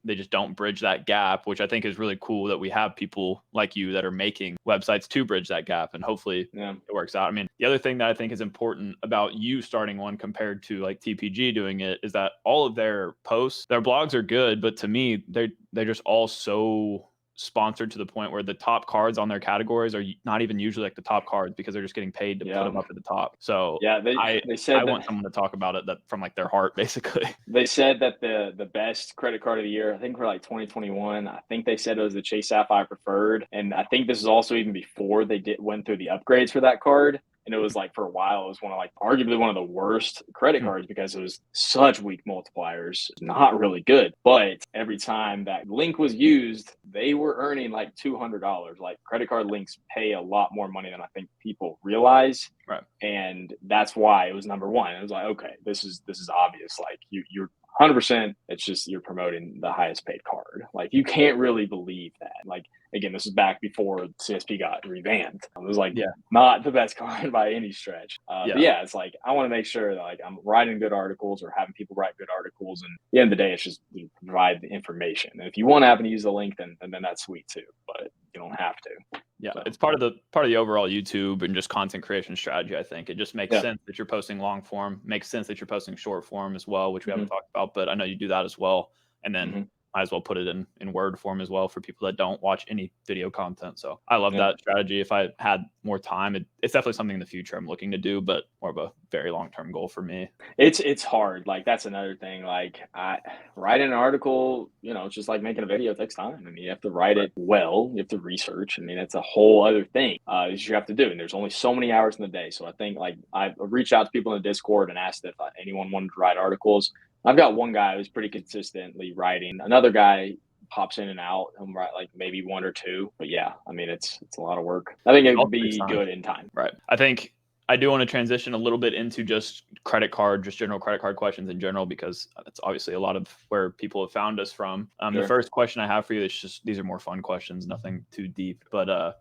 they just don't bridge that gap, which I think is really cool that we have people like you that are making websites to bridge that gap. And hopefully it works out. I mean, the other thing that I think is important about you starting one compared to like TPG doing it is that all of their posts, their blogs are good, but to me, they're just all so sponsored to the point where the top cards on their categories are not even usually like the top cards because they're just getting paid to put them up at the top. So they said I want someone to talk about it that from like their heart, basically. They said that the best credit card of the year, I think for like 2021, I think they said it was the Chase Sapphire Preferred. And I think this is also even before they went through the upgrades for that card. And it was like for a while, it was arguably one of the worst credit cards because it was such weak multipliers, not really good. But every time that link was used, they were earning like $200. Like credit card links pay a lot more money than I think people realize. Right. And that's why it was number one. It was like, okay, this is obvious. Like you're 100%. It's just you're promoting the highest paid card. Like you can't really believe that. Like again, this is back before CSP got revamped. It was like not the best card by any stretch. But yeah, it's like I want to make sure that like I'm writing good articles or having people write good articles. And at the end of the day, it's just you provide the information. And if you want to happen to use the link, then that's sweet too. But you don't have to. Yeah, it's part of the overall YouTube and just content creation strategy. I think it just makes sense that you're posting long form, makes sense that you're posting short form as well, which we haven't talked about, but I know you do that as well. And then might as well put it in Word form as well for people that don't watch any video content. So I love that strategy. If I had more time, it's definitely something in the future I'm looking to do, but more of a very long-term goal for me. It's hard. Like that's another thing. Like I write an article, it's just like making a video. It takes time. I mean, you have to write it well. You have to research. I mean, it's a whole other thing that you have to do. And there's only so many hours in the day. So I think like I've reached out to people in the Discord and asked if anyone wanted to write articles. I've got one guy who's pretty consistently writing. Another guy pops in and out and write like maybe one or two. But yeah, I mean, it's a lot of work. I think it would be good in time. Right. I think I do want to transition a little bit into just credit card, just general credit card questions in general, because that's obviously a lot of where people have found us from. The first question I have for you is just, these are more fun questions, nothing too deep, but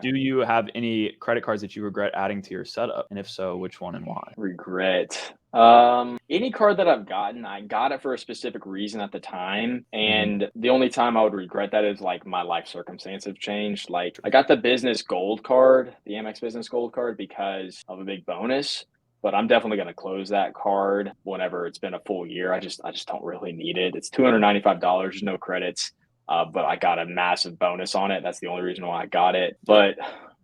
do you have any credit cards that you regret adding to your setup? And if so, which one and why? Regret. Any card that I've gotten, I got it for a specific reason at the time. And the only time I would regret that is like my life circumstance have changed. Like I got the business gold card, the Amex business gold card, because of a big bonus. But I'm definitely going to close that card whenever it's been a full year. I just don't really need it. It's $295, no credits. But I got a massive bonus on it. That's the only reason why I got it. But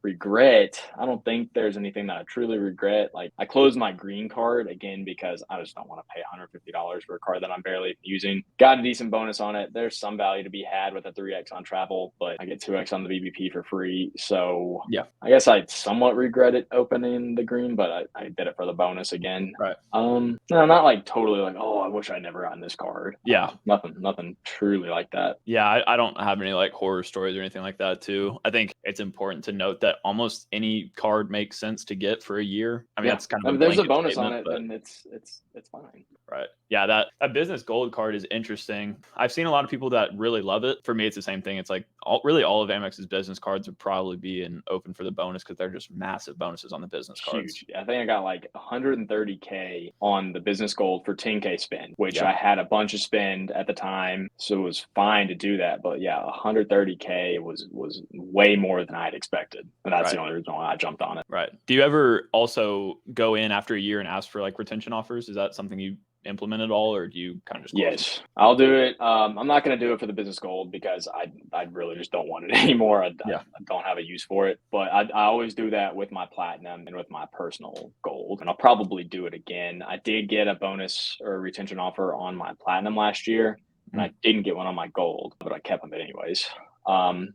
regret, I don't think there's anything that I truly regret. Like I closed my green card again because I just don't want to pay $150 for a card that I'm barely using. Got a decent bonus on it. There's some value to be had with a 3x on travel, but I get 2x on the BBP for free. So yeah, I guess I somewhat regret it opening the green, but I did it for the bonus again. Right. No, not like totally like, oh, I wish I never gotten this card. Yeah. Nothing truly like that. Yeah, I don't have any like horror stories or anything like that too. I think it's important to note that almost any card makes sense to get for a year. I mean, that's kind of there's a bonus on it, and it's fine. Right. Yeah, that business gold card is interesting. I've seen a lot of people that really love it. For me, it's the same thing. It's like all of Amex's business cards would probably be open for the bonus because they're just massive bonuses on the business cards. Huge. I think I got like 130K on the business gold for 10K spend, which I had a bunch of spend at the time, so it was fine to do that. But yeah, 130K was way more than I had expected, and that's the only reason why I jumped on it. Right. Do you ever also go in after a year and ask for like retention offers? Is that something you implement at all, or do you kind of just Yes, I'll do it. I'm not going to do it for the business gold because I really just don't want it anymore. I don't have a use for it, but I always do that with my platinum and with my personal gold, and I'll probably do it again. I did get a bonus or a retention offer on my platinum last year, and I didn't get one on my gold, but I kept them anyways.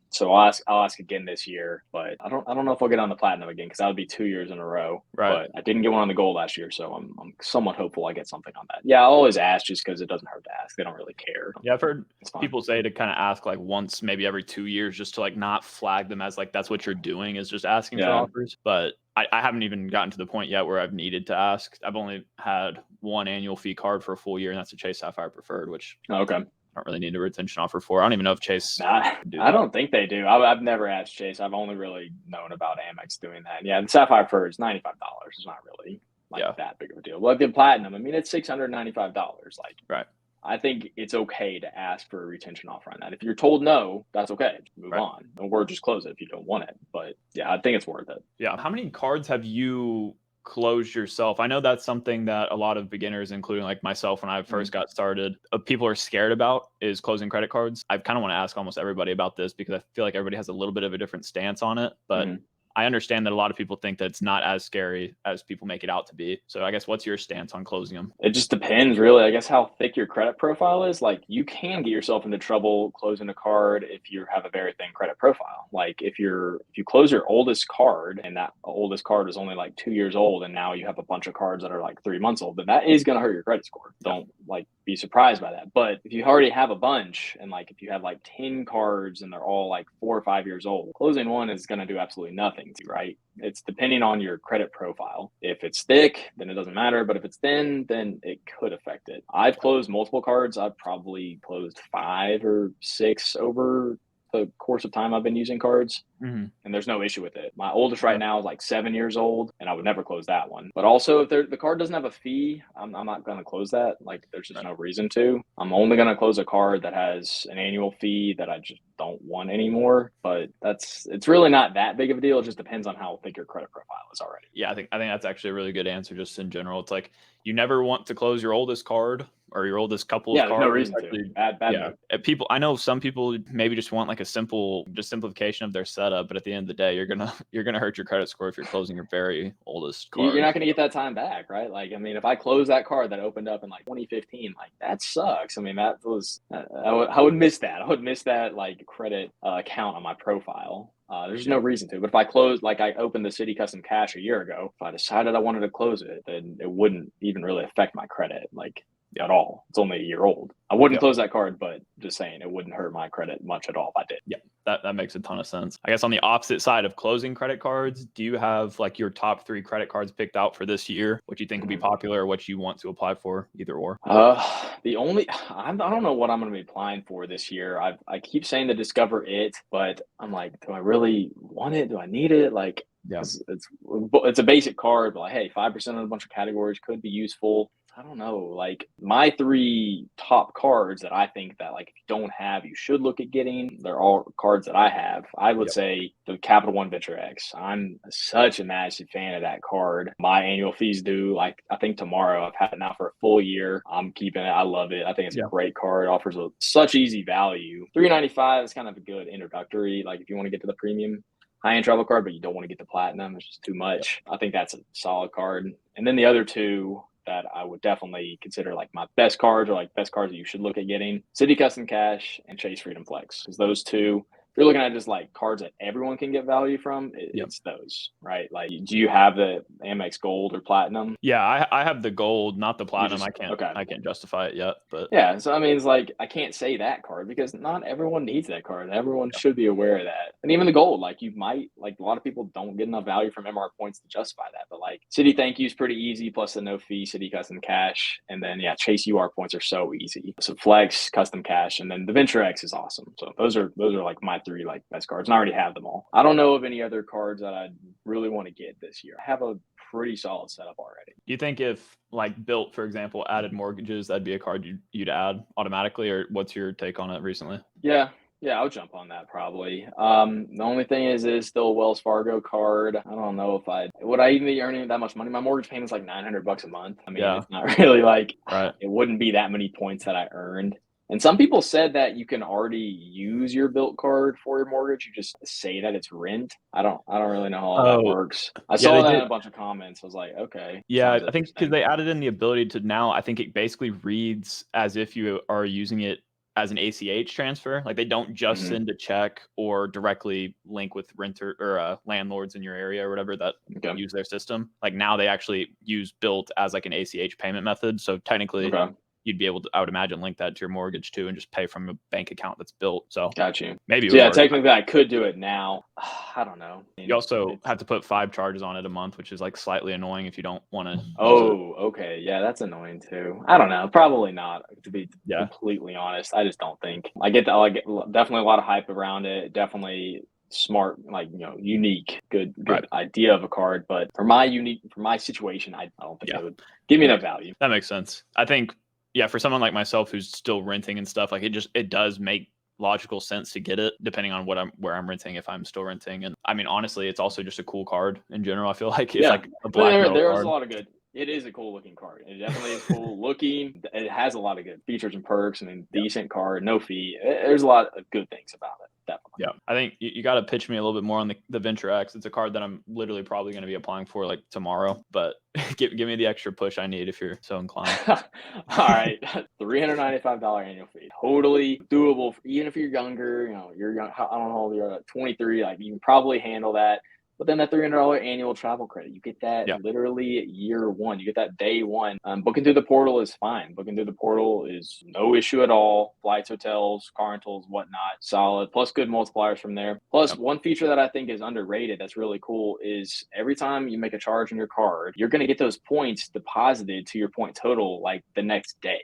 So I'll ask again this year, but I don't know if I'll get on the platinum again because that would be 2 years in a row. Right. But I didn't get one on the gold last year, so I'm somewhat hopeful I get something on that. Yeah, I'll always ask just because it doesn't hurt to ask. They don't really care. Yeah, I've heard people say to kind of ask like once, maybe every 2 years, just to like not flag them as like that's what you're doing is just asking for offers. But I haven't even gotten to the point yet where I've needed to ask. I've only had one annual fee card for a full year, and that's a Chase Sapphire Preferred, which I don't really need a retention offer for. I don't even know if Chase. I don't think they do. I've never asked Chase. I've only really known about Amex doing that. Yeah, the Sapphire Preferred is $95. It's not really that big of a deal. Like the Platinum, I mean, it's $695. Like, I think it's okay to ask for a retention offer on that. If you're told no, that's okay. Move on, or just close it if you don't want it. But yeah, I think it's worth it. Yeah. How many cards have you closed yourself? I know that's something that a lot of beginners, including like myself when I first got started, people are scared about is closing credit cards. I kind of want to ask almost everybody about this because I feel like everybody has a little bit of a different stance on it, but I understand that a lot of people think that it's not as scary as people make it out to be. So I guess what's your stance on closing them? It just depends, really. I guess how thick your credit profile is. Like you can get yourself into trouble closing a card if you have a very thin credit profile. Like if you close your oldest card and that oldest card is only like 2 years old and now you have a bunch of cards that are like 3 months old, then that is going to hurt your credit score. Don't be surprised by that. But if you already have a bunch and like if you have like 10 cards and they're all like 4 or 5 years old, closing one is going to do absolutely nothing to you, right? It's depending on your credit profile. If it's thick, then it doesn't matter. But if it's thin, then it could affect it. I've closed multiple cards. I've probably closed 5 or 6 over the course of time I've been using cards, and there's no issue with it. My oldest right now is like 7 years old, and I would never close that one. But also, if the card doesn't have a fee, I'm not going to close that. Like, there's just no reason to. I'm only going to close a card that has an annual fee that I just don't want anymore. But it's really not that big of a deal. It just depends on how thick your credit profile is already. Yeah, I think that's actually a really good answer. Just in general, it's like you never want to close your oldest card or your oldest couple of cards. No reason to. Bad people. I know some people maybe just want like a simplification of their setup, but at the end of the day, you're gonna hurt your credit score if you're closing your very oldest card. You're not gonna get that time back, right? Like, I mean, if I close that card that opened up in like 2015, like that sucks. I mean, that was I would miss that. I would miss that like credit account on my profile. There's no reason to. But if I closed, like I opened the City Custom Cash a year ago, if I decided I wanted to close it, then it wouldn't even really affect my credit. Like, at all. It's only a year old. I wouldn't Yep. close that card, but just saying it wouldn't hurt my credit much at all if I did. Yeah, that makes a ton of sense. I guess on the opposite side of closing credit cards, do you have like your top 3 credit cards picked out for this year? What you think will be popular, or what you want to apply for, either or? I don't know what I'm going to be applying for this year. I keep saying to discover it, but I'm like, do I really want it? Do I need it? Like, Yeah. it's a basic card, but like, hey, 5% of a bunch of categories could be useful. I don't know. Like, my 3 top cards that I think that, like, if you don't have, you should look at getting. They're all cards that I have. I would say the Capital One Venture X. I'm such a massive fan of that card. My annual fees due, like, I think tomorrow. I've had it now for a full year. I'm keeping it. I love it. I think it's a great card. It offers such easy value. $395 is kind of a good introductory. Like, if you want to get to the premium high-end travel card, but you don't want to get the platinum, it's just too much. I think that's a solid card. And then the other 2 that I would definitely consider like my best cards, or like best cards that you should look at getting: City Custom Cash and Chase Freedom Flex. Because those 2, if you're looking at just like cards that everyone can get value from, it's those, right? Like, do you have the Amex Gold or Platinum? Yeah, I have the gold, not the platinum. I can't justify it yet, but yeah. So I mean, it's like, I can't say that card because not everyone needs that card. Everyone should be aware of that. And even the gold, like, you might, like, a lot of people don't get enough value from MR points to justify that. But like, City Thank You is pretty easy, plus the no fee City Custom Cash, and then Chase UR points are so easy. So Flex, Custom Cash, and then the Venture X is awesome. So those are like my 3 like best cards, and I already have them all. I don't know of any other cards that I really want to get this year. I have a pretty solid setup already. Do you think if like Bilt, for example, added mortgages, that'd be a card you'd add automatically, or what's your take on it recently? Yeah, I'll jump on that probably. The only thing is still a Wells Fargo card. I don't know if would I even be earning that much money. My mortgage payment's like $900 a month. I mean, it's not really like, it wouldn't be that many points that I earned. And some people said that you can already use your Bilt card for your mortgage. You just say that it's rent. I don't really know how that works. I saw that in a bunch of comments. I was like, okay. Yeah, I think because they added in the ability to now, I think it basically reads as if you are using it as an ACH transfer. Like, they don't just send a check or directly link with renter or landlords in your area or whatever that use their system. Like, now they actually use Bilt as like an ACH payment method. So technically, you'd be able to, I would imagine, link that to your mortgage too, and just pay from a bank account that's Bilt. So got you. Maybe so technically I could do it now. I don't know. You also have to put 5 charges on it a month, which is like slightly annoying if you don't want to. Okay. Yeah, that's annoying too. I don't know. Probably not, to be completely honest. I just don't think I get definitely a lot of hype around it. Definitely smart, like, unique, good idea of a card. But for my situation, I don't think it would give me enough value. That makes sense. I think, for someone like myself who's still renting and stuff, like, it does make logical sense to get it depending on where I'm renting, if I'm still renting. And I mean, honestly, it's also just a cool card in general. I feel like it's like a black metal there's card. a lot of good. It is a cool looking card. It definitely is cool looking. It has a lot of good features and perks. I mean, decent card, no fee. There's a lot of good things about it. Definitely. Yeah, I think you got to pitch me a little bit more on the Venture X. It's a card that I'm literally probably going to be applying for like tomorrow, but give me the extra push I need if you're so inclined. All right, $395 annual fee, totally doable. Even if you're younger, you're young. I don't know how old you're, 23. Like, you can probably handle that. But then that $300 annual travel credit, you get that literally year one. You get that day one. Booking through the portal is fine. Booking through the portal is no issue at all. Flights, hotels, car rentals, whatnot, solid. Plus good multipliers from there. Plus one feature that I think is underrated that's really cool is every time you make a charge on your card, you're going to get those points deposited to your point total like the next day.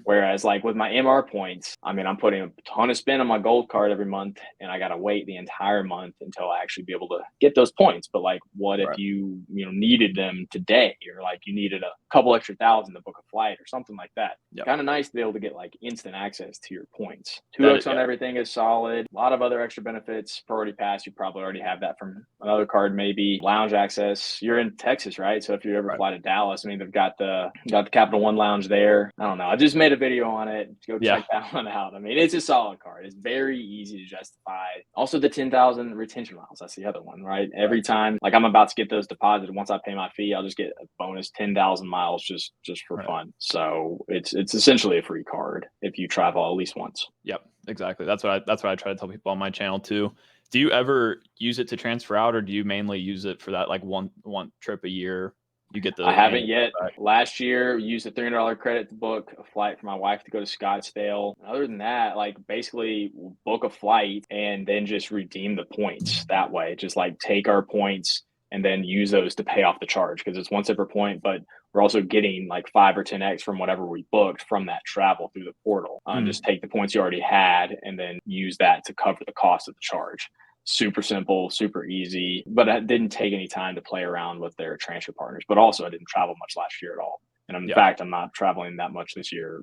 Whereas like with my MR points, I mean, I'm putting a ton of spin on my gold card every month, and I got to wait the entire month until I actually be able to get those points. But like, what if you needed them today, or like you needed a couple extra thousand to book a flight or something like that? Kind of nice to be able to get like instant access to your points. 2x on everything is solid. A lot of other extra benefits. Priority pass, you probably already have that from another card. Maybe lounge access. You're in Texas, right? So if you ever fly to Dallas, I mean, they've got the Capital One lounge there. I don't know. I just made a video on it. Go check that one out. I mean, it's a solid card. It's very easy to justify. Also, the 10,000 retention miles. That's the other one, right? Every time, like, I'm about to get those deposited, once I pay my fee, I'll just get a bonus 10,000 miles just for fun. So it's essentially a free card if you travel at least once. Yep, exactly. That's what I try to tell people on my channel too. Do you ever use it to transfer out, or do you mainly use it for that like one trip a year You get the I haven't annual yet. back. Last year, used a $300 credit to book a flight for my wife to go to Scottsdale. Other than that, like basically book a flight and then just redeem the points that way. Just like take our points and then use those to pay off the charge because it's one separate point, but we're also getting like 5 or 10x from whatever we booked from that travel through the portal. Just take the points you already had and then use that to cover the cost of the charge. Super simple, super easy, but I didn't take any time to play around with their transfer partners. But also, I didn't travel much last year at all. And in fact, I'm not traveling that much this year.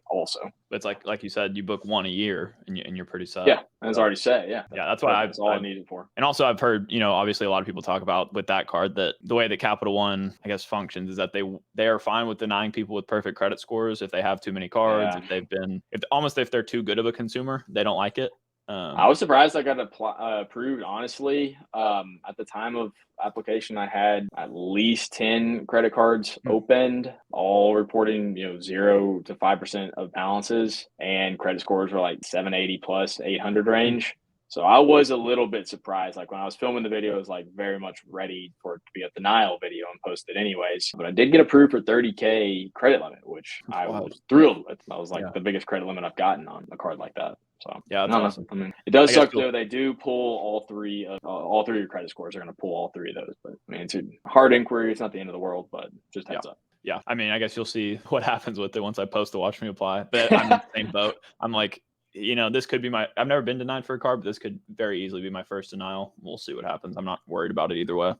Also, But it's like you said, you book one a year, and you're pretty set. Yeah, and it's already set. Yeah, that's why that's all I need it for. And also, I've heard, obviously, a lot of people talk about with that card that the way that Capital One, I guess, functions is that they are fine with denying people with perfect credit scores if they have too many cards, if they're too good of a consumer, they don't like it. I was surprised I got approved, honestly. At the time of application, I had at least 10 credit cards opened, all reporting, 0 to 5% of balances, and credit scores were like 780 plus 800 range. So I was a little bit surprised. Like when I was filming the video, I was like very much ready for it to be a denial video and post it anyways. But I did get approved for 30K credit limit, which I was thrilled with. That was like the biggest credit limit I've gotten on a card like that. So yeah, that's awesome. I mean, it does suck though. They do pull all three of your credit scores. They're going to pull all three of those. But I mean, it's a hard inquiry. It's not the end of the world, but just heads up. Yeah, I mean, I guess you'll see what happens with it once I post the Watch Me Apply. But I'm in the same boat. I'm like, this could be I've never been denied for a card, but this could very easily be my first denial. We'll see what happens. I'm not worried about it either way.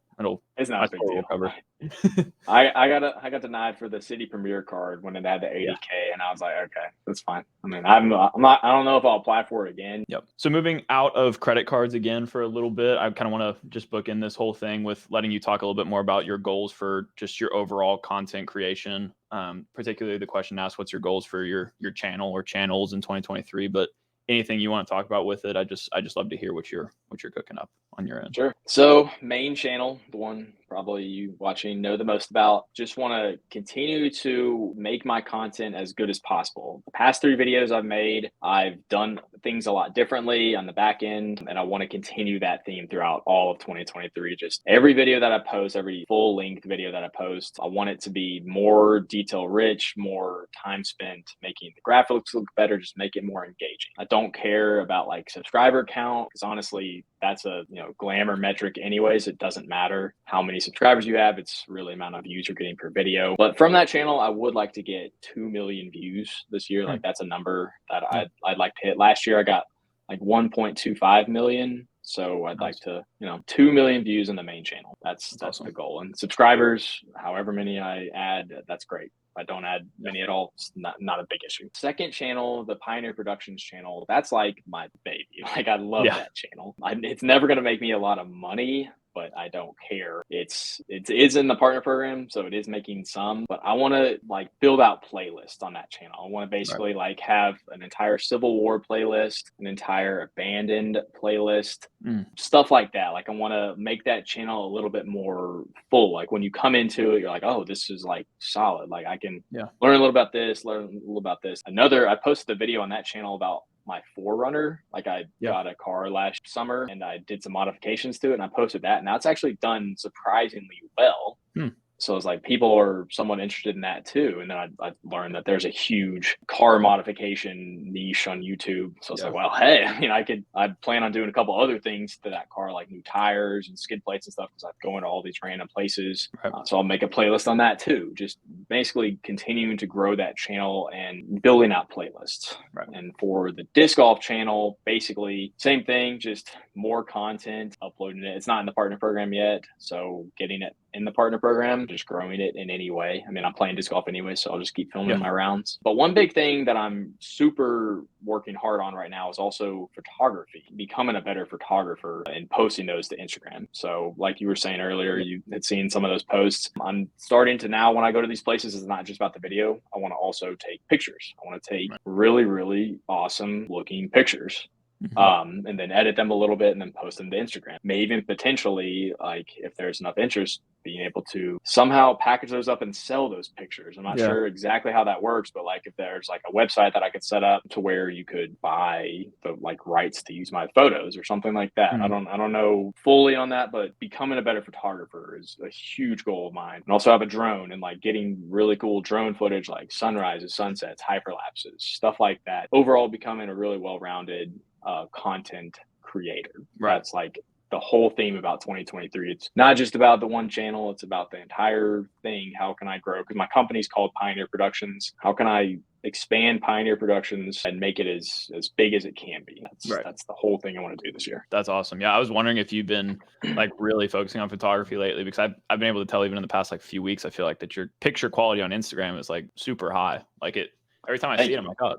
It's not a big deal. I got denied for the City Premier card when it had the 80K, and I was like, okay, that's fine. I mean, I don't know if I'll apply for it again. Yep. So moving out of credit cards again for a little bit, I kind of want to just book in this whole thing with letting you talk a little bit more about your goals for just your overall content creation. Particularly the question asked, what's your goals for your channel or channels in 2023? But anything you want to talk about with it, I just love to hear what you're cooking up on your end. Sure. So main channel, the one probably you watching know the most about, just want to continue to make my content as good as possible. The past 3 videos I've made, I've done things a lot differently on the back end, and I want to continue that theme throughout all of 2023. Just every video that I post, every full length video that I post, I want it to be more detail rich, more time spent making the graphics look better, just make it more engaging. I don't care about like subscriber count, because honestly, that's a glamour metric anyways. It doesn't matter how many subscribers you have. It's really the amount of views you're getting per video. But from that channel, I would like to get 2 million views this year. Like that's a number that I'd like to hit. Last year I got like 1.25 million. So I'd like to, 2 million views in the main channel. That's awesome. The goal. And subscribers, however many I add, that's great. If I don't add many at all, it's not a big issue. Second channel, the Pioneer Productions channel, that's like my baby. Like I love that channel. It's never going to make me a lot of money, but I don't care. It is in the partner program, so it is making some, but I want to like build out playlists on that channel. I want to basically like have an entire Civil War playlist, an entire abandoned playlist, stuff like that. Like I want to make that channel a little bit more full. Like when you come into it, you're like, oh, this is like solid. Like I can learn a little about this, learn a little about this. I posted a video on that channel about my 4Runner. Like I got a car last summer and I did some modifications to it and I posted that. Now it's actually done surprisingly well. So it's like people are somewhat interested in that too. And then I learned that there's a huge car modification niche on YouTube. So it's like, well, hey, I plan on doing a couple other things to that car, like new tires and skid plates and stuff, because I go into all these random places. So I'll make a playlist on that too. Just basically continuing to grow that channel and building out playlists. And for the disc golf channel, basically same thing, just more content, uploading it. It's not in the partner program yet. So getting it in the partner program, just growing it in any way. I mean, I'm playing disc golf anyway, so I'll just keep filming my rounds. But one big thing that I'm super working hard on right now is also photography, becoming a better photographer and posting those to Instagram. So like you were saying earlier, you had seen some of those posts. I'm starting to now, when I go to these places, it's not just about the video. I want to also take pictures. I want to take really, really awesome looking pictures. And then edit them a little bit and then post them to Instagram. May even potentially, like if there's enough interest, being able to somehow package those up and sell those pictures. I'm not sure exactly how that works, but like if there's like a website that I could set up to where you could buy the like rights to use my photos or something like that. I don't know fully on that, but becoming a better photographer is a huge goal of mine. And also have a drone and like getting really cool drone footage, like sunrises, sunsets, hyperlapses, stuff like that. Overall, becoming a really well-rounded content creator. That's like the whole theme about 2023. It's not just about the one channel, it's about the entire thing. How can I grow? Because my company's called Pioneer Productions. How can I expand Pioneer Productions and make it as big as it can be? That's the whole thing I want to do this year. That's awesome. Yeah, I was wondering if you've been like really focusing on photography lately, because I've been able to tell even in the past like few weeks, I feel like that your picture quality on Instagram is like super high. Like every time I see it, I'm like, oh,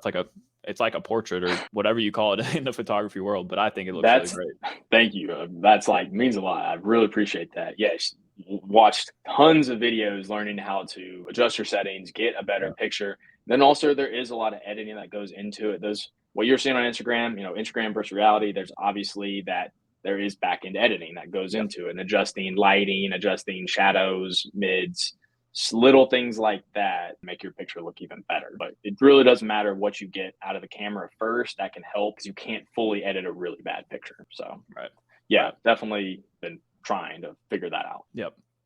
it's like a portrait or whatever you call it in the photography world, but I think it looks really great. Thank you. That's like means a lot. I really appreciate that. Yes, watched tons of videos learning how to adjust your settings, get a better picture. Then also there is a lot of editing that goes into it. What you're seeing on Instagram, Instagram versus reality, there's obviously that there is back end editing that goes into it, and adjusting lighting, adjusting shadows, mids, little things like that make your picture look even better. But it really doesn't matter what you get out of the camera first. That can help because you can't fully edit a really bad picture. So definitely been trying to figure that out.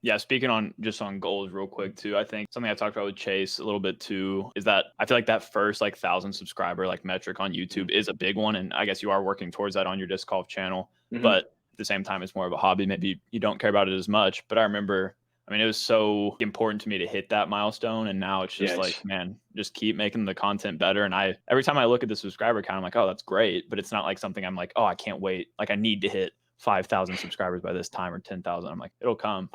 Yeah, speaking on goals real quick too, I think something I talked about with Chase a little bit too is that I feel like that first like 1,000 subscriber like metric on YouTube is a big one, and I guess you are working towards that on your disc golf channel. But at the same time, it's more of a hobby. Maybe you don't care about it as much. But I remember, it was so important to me to hit that milestone, and now it's just like, man, just keep making the content better. And every time I look at the subscriber count, I'm like, oh, that's great, but it's not like something I'm like, oh, I can't wait. Like I need to hit 5,000 subscribers by this time or 10,000. I'm like, it'll come.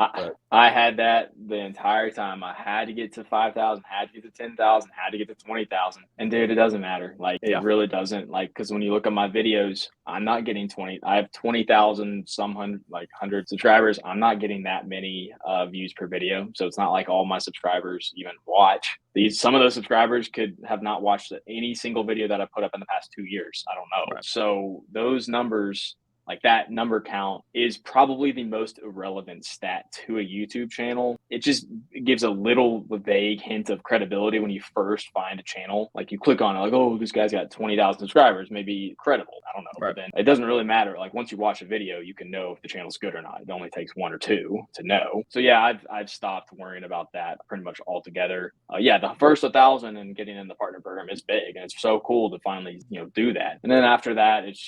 I had that the entire time. I had to get to 5,000, had to get to 10,000, had to get to 20,000. And dude, it doesn't matter. Like it really doesn't. Like, because when you look at my videos, I'm not getting 20. I have 20,000, some 100 subscribers. I'm not getting that many views per video. So it's not like all my subscribers even watch. Some of those subscribers could have not watched any single video that I put up in the past 2 years. I don't know. So those numbers, like that number count, is probably the most irrelevant stat to a YouTube channel. It just gives a little vague hint of credibility when you first find a channel. Like you click on it, like, oh, this guy's got 20,000 subscribers, maybe credible. I don't know. But then it doesn't really matter. Like once you watch a video, you can know if the channel's good or not. It only takes one or two to know. So yeah, I've stopped worrying about that pretty much altogether. The first 1,000 and getting in the partner program is big, and it's so cool to finally do that. And then after that, it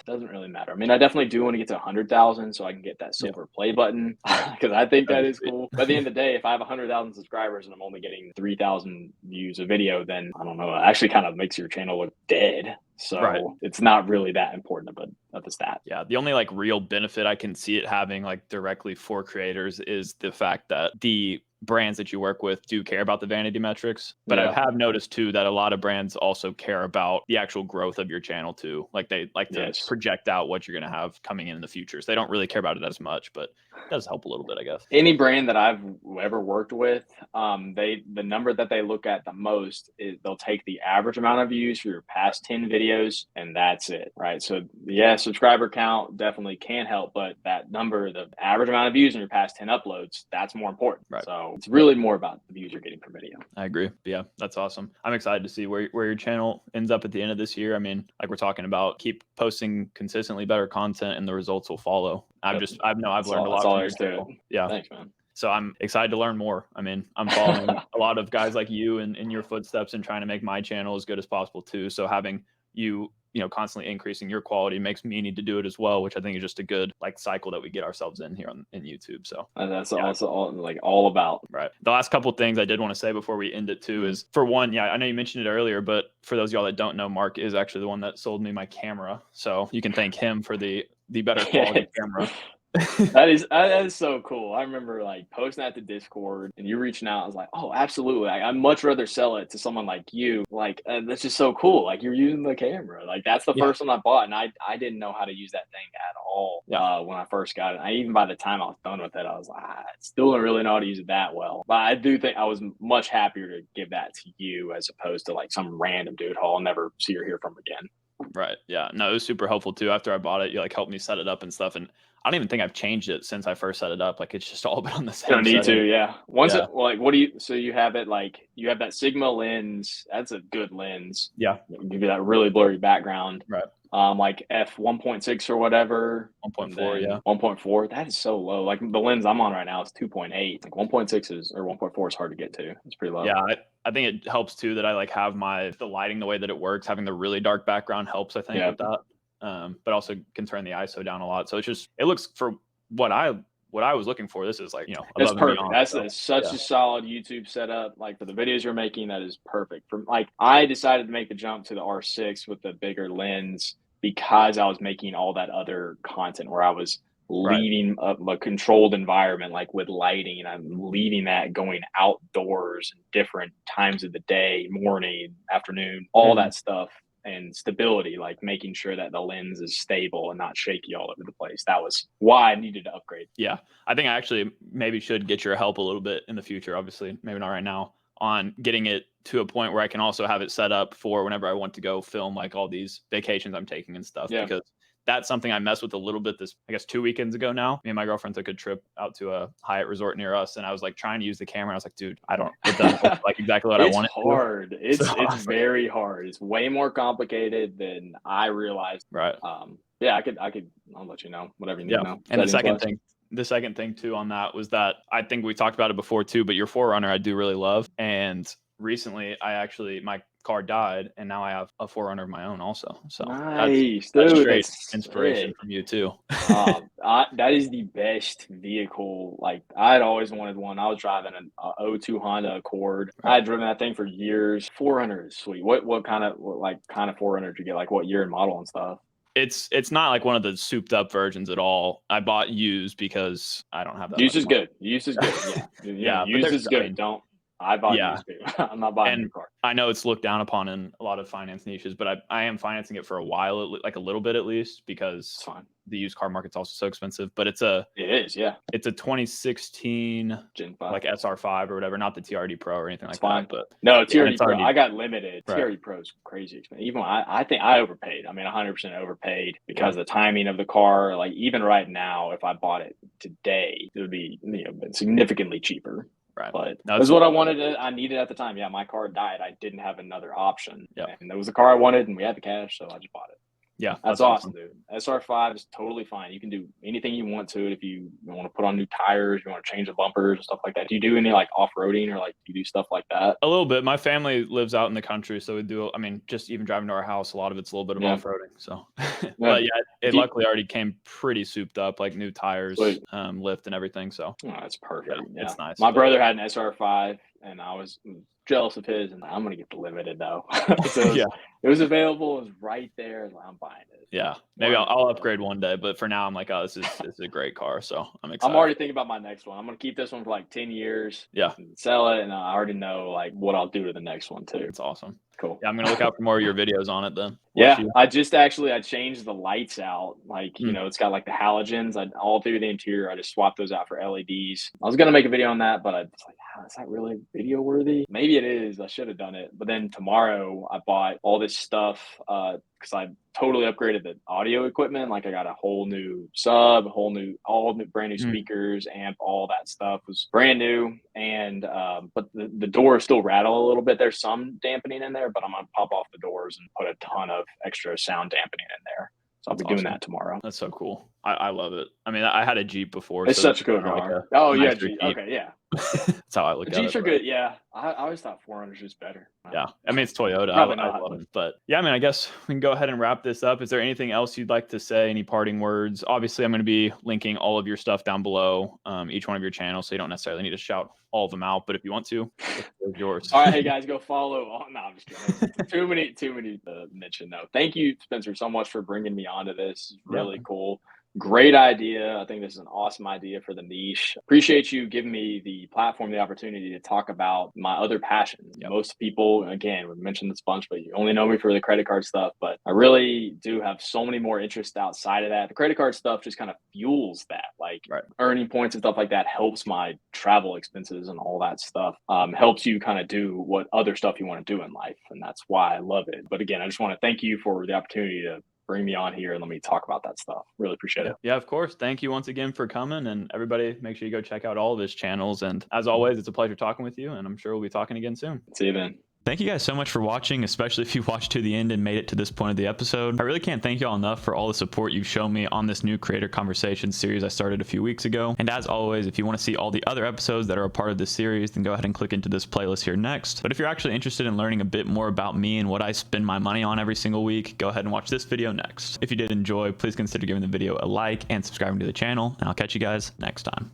doesn't really matter. I definitely do want to get to 100,000 so I can get that silver play button because I think that is cool. But at the end of the day, if I have 100,000 subscribers and I'm only getting 3,000 views a video, then I don't know. It actually kind of makes your channel look dead. So it's not really that important of a stat. Yeah. The only like real benefit I can see it having like directly for creators is the fact that the brands that you work with do care about the vanity metrics, but I have noticed too that a lot of brands also care about the actual growth of your channel too. Like they like to project out what you're going to have coming in the future. So they don't really care about it as much, but it does help a little bit, I guess. Any brand that I've ever worked with, the number that they look at the most is they'll take the average amount of views for your past 10 videos, and that's it, right? So subscriber count definitely can help, but that number, the average amount of views in your past 10 uploads, that's more important. So it's really more about the views you're getting per video. I agree. Yeah, that's awesome. I'm excited to see where your channel ends up at the end of this year. Like we're talking about, keep posting consistently better content and the results will follow. I've learned a lot from your channel. Yeah. Thanks, man. So I'm excited to learn more. I'm following a lot of guys like you in your footsteps and trying to make my channel as good as possible too. So having you constantly increasing your quality makes me need to do it as well, which I think is just a good like cycle that we get ourselves in here in YouTube. So that's also all about. Right. The last couple of things I did want to say before we end it too is, for one, I know you mentioned it earlier, but for those of y'all that don't know, Mark is actually the one that sold me my camera. So you can thank him for the better quality camera. That is so cool. I remember like posting that to Discord and you reaching out. I was like, oh, absolutely. I'd much rather sell it to someone like you. Like, that's just so cool. Like you're using the camera. Like that's the first one I bought, and I didn't know how to use that thing at all when I first got it. Even by the time I was done with it, I was like, I still don't really know how to use it that well. But I do think I was much happier to give that to you as opposed to like some random dude who I'll never see or hear from again. Right. Yeah. No, it was super helpful too. After I bought it, you like helped me set it up and stuff. And I don't even think I've changed it since I first set it up. Like it's just all been on the You same don't need setting. to, yeah. Once Yeah. it, like, what do you? So you have it like you have that Sigma lens. That's a good lens. Yeah. Give you that really blurry background. Right. Like f1.6 or whatever. 1.4. Yeah. 1.4. That is so low. Like the lens I'm on right now is 2.8. Like 1.6 is or 1.4 is hard to get to. It's pretty low. Yeah. I think it helps too that I like have the lighting the way that it works. Having the really dark background helps, I think, with that. But also can turn the ISO down a lot. So it looks for what I was looking for. This is like, That's above and perfect. beyond, That's such a solid YouTube setup. Like for the videos you're making, that is perfect. From like I decided to make the jump to the R6 with the bigger lens because I was making all that other content where I was leading a controlled environment, like with lighting, and I'm leading that going outdoors, different times of the day, morning, afternoon, all that stuff. And stability, like making sure that the lens is stable and not shaky all over the place. That was why I needed to upgrade. Yeah. I think I actually maybe should get your help a little bit in the future. Obviously, maybe not right now, on getting it to a point where I can also have it set up for whenever I want to go film like all these vacations I'm taking and stuff. Yeah. Because that's something I messed with a little bit I guess 2 weekends ago now. Me and my girlfriend took a trip out to a Hyatt resort near us, and I was like trying to use the camera. I was like, dude, it doesn't look like exactly what I want it to. It's hard. It's very hard. It's way more complicated than I realized. Right. Yeah, I'll let you know whatever you need to know. And the second thing too on that was that I think we talked about it before too, but your Forerunner I do really love. And recently my car died, and now I have a Forerunner of my own also. So nice, that's dude. straight inspiration from you too. That is the best vehicle. Like I'd always wanted one. I was driving an 02 Honda Accord. I had driven that thing for years. Forerunner is sweet. What kind of Forerunner did you get? Like what year and model and stuff? It's not like one of the souped up versions at all. I bought used because I don't have that. Used is good. Used is good. Yeah. Used is good. I bought used too. I'm not buying a new car. I know it's looked down upon in a lot of finance niches, but I am financing it for a while, like a little bit at least, because the used car market's also so expensive. But it is, yeah. It's a 2016 Gen 5. Like SR5 or whatever, not the TRD Pro or anything like that. But no, TRD Pro. I got limited. TRD Pro is crazy expensive. Even I think I overpaid. I mean, 100% overpaid because the timing of the car. Like even right now, if I bought it today, it would be significantly cheaper. Right. But that's what I wanted. I needed at the time. Yeah, my car died. I didn't have another option. Yeah. And there was a car I wanted, and we had the cash, so I just bought it. Yeah, that's awesome, dude. SR5 is totally fine. You can do anything you want to it. If you want to put on new tires, you want to change the bumpers and stuff like that. Do you do any like off-roading or like do you do stuff like that? A little bit. My family lives out in the country, so we do. I mean, just even driving to our house, a lot of it's a little bit of off-roading. So, but it luckily already came pretty souped up, like new tires, lift and everything. So that's perfect. Yeah, it's nice. My brother had an SR5, and I was jealous of his, and I'm gonna get the limited though. So it was available. It was right there. I'm buying it. Yeah, maybe I'll upgrade one day, but for now I'm like, oh, this is a great car, so I'm excited. I'm already thinking about my next one. I'm gonna keep this one for like 10 years. Yeah, sell it, and I already know like what I'll do to the next one too. It's awesome. Cool. Yeah, I'm gonna look out for more of your videos on it then. I changed the lights out. Like it's got like the halogens. All through the interior. I just swapped those out for LEDs. I was gonna make a video on that, but I was like, is that really video worthy? Maybe it is. I should have done it. But then tomorrow I bought all this stuff because I totally upgraded the audio equipment. Like I got a whole new sub, all new brand new speakers, amp, all that stuff was brand new. And but the doors still rattle a little bit. There's some dampening in there, but I'm gonna pop off the doors and put a ton of extra sound dampening in there. So I'll be doing that tomorrow. That's so cool. I love it. I mean, I had a Jeep before. It's such a cool car. Like Jeep. Okay, yeah. That's how I look at it. Jeeps are good. Yeah, I always thought 400s was better. Yeah, I mean it's Toyota. I love it. But yeah, I mean, I guess we can go ahead and wrap this up. Is there anything else you'd like to say? Any parting words? Obviously, I'm going to be linking all of your stuff down below, each one of your channels, so you don't necessarily need to shout all of them out. But if you want to, it's yours. All right, hey guys, go follow. Oh, no, I'm just kidding. too many to mention though. Thank you, Spencer, so much for bringing me onto this. It's really cool. Great idea. I think this is an awesome idea for the niche. Appreciate you giving me the platform, the opportunity to talk about my other passions. Yep. Most people, again, we've mentioned this bunch, but you only know me for the credit card stuff. But I really do have so many more interests outside of that. The credit card stuff just kind of fuels that, like Right. earning points and stuff like that helps my travel expenses and all that stuff. Helps you kind of do what other stuff you want to do in life. And that's why I love it. But again, I just want to thank you for the opportunity to bring me on here and let me talk about that stuff. Really appreciate it. Yeah, of course. Thank you once again for coming. And everybody, make sure you go check out all of his channels. And as always, it's a pleasure talking with you. And I'm sure we'll be talking again soon. See you then. Thank you guys so much for watching, especially if you watched to the end and made it to this point of the episode. I really can't thank y'all enough for all the support you've shown me on this new Creator Conversations series I started a few weeks ago. And as always, if you want to see all the other episodes that are a part of this series, then go ahead and click into this playlist here next. But if you're actually interested in learning a bit more about me and what I spend my money on every single week, go ahead and watch this video next. If you did enjoy, please consider giving the video a like and subscribing to the channel, and I'll catch you guys next time.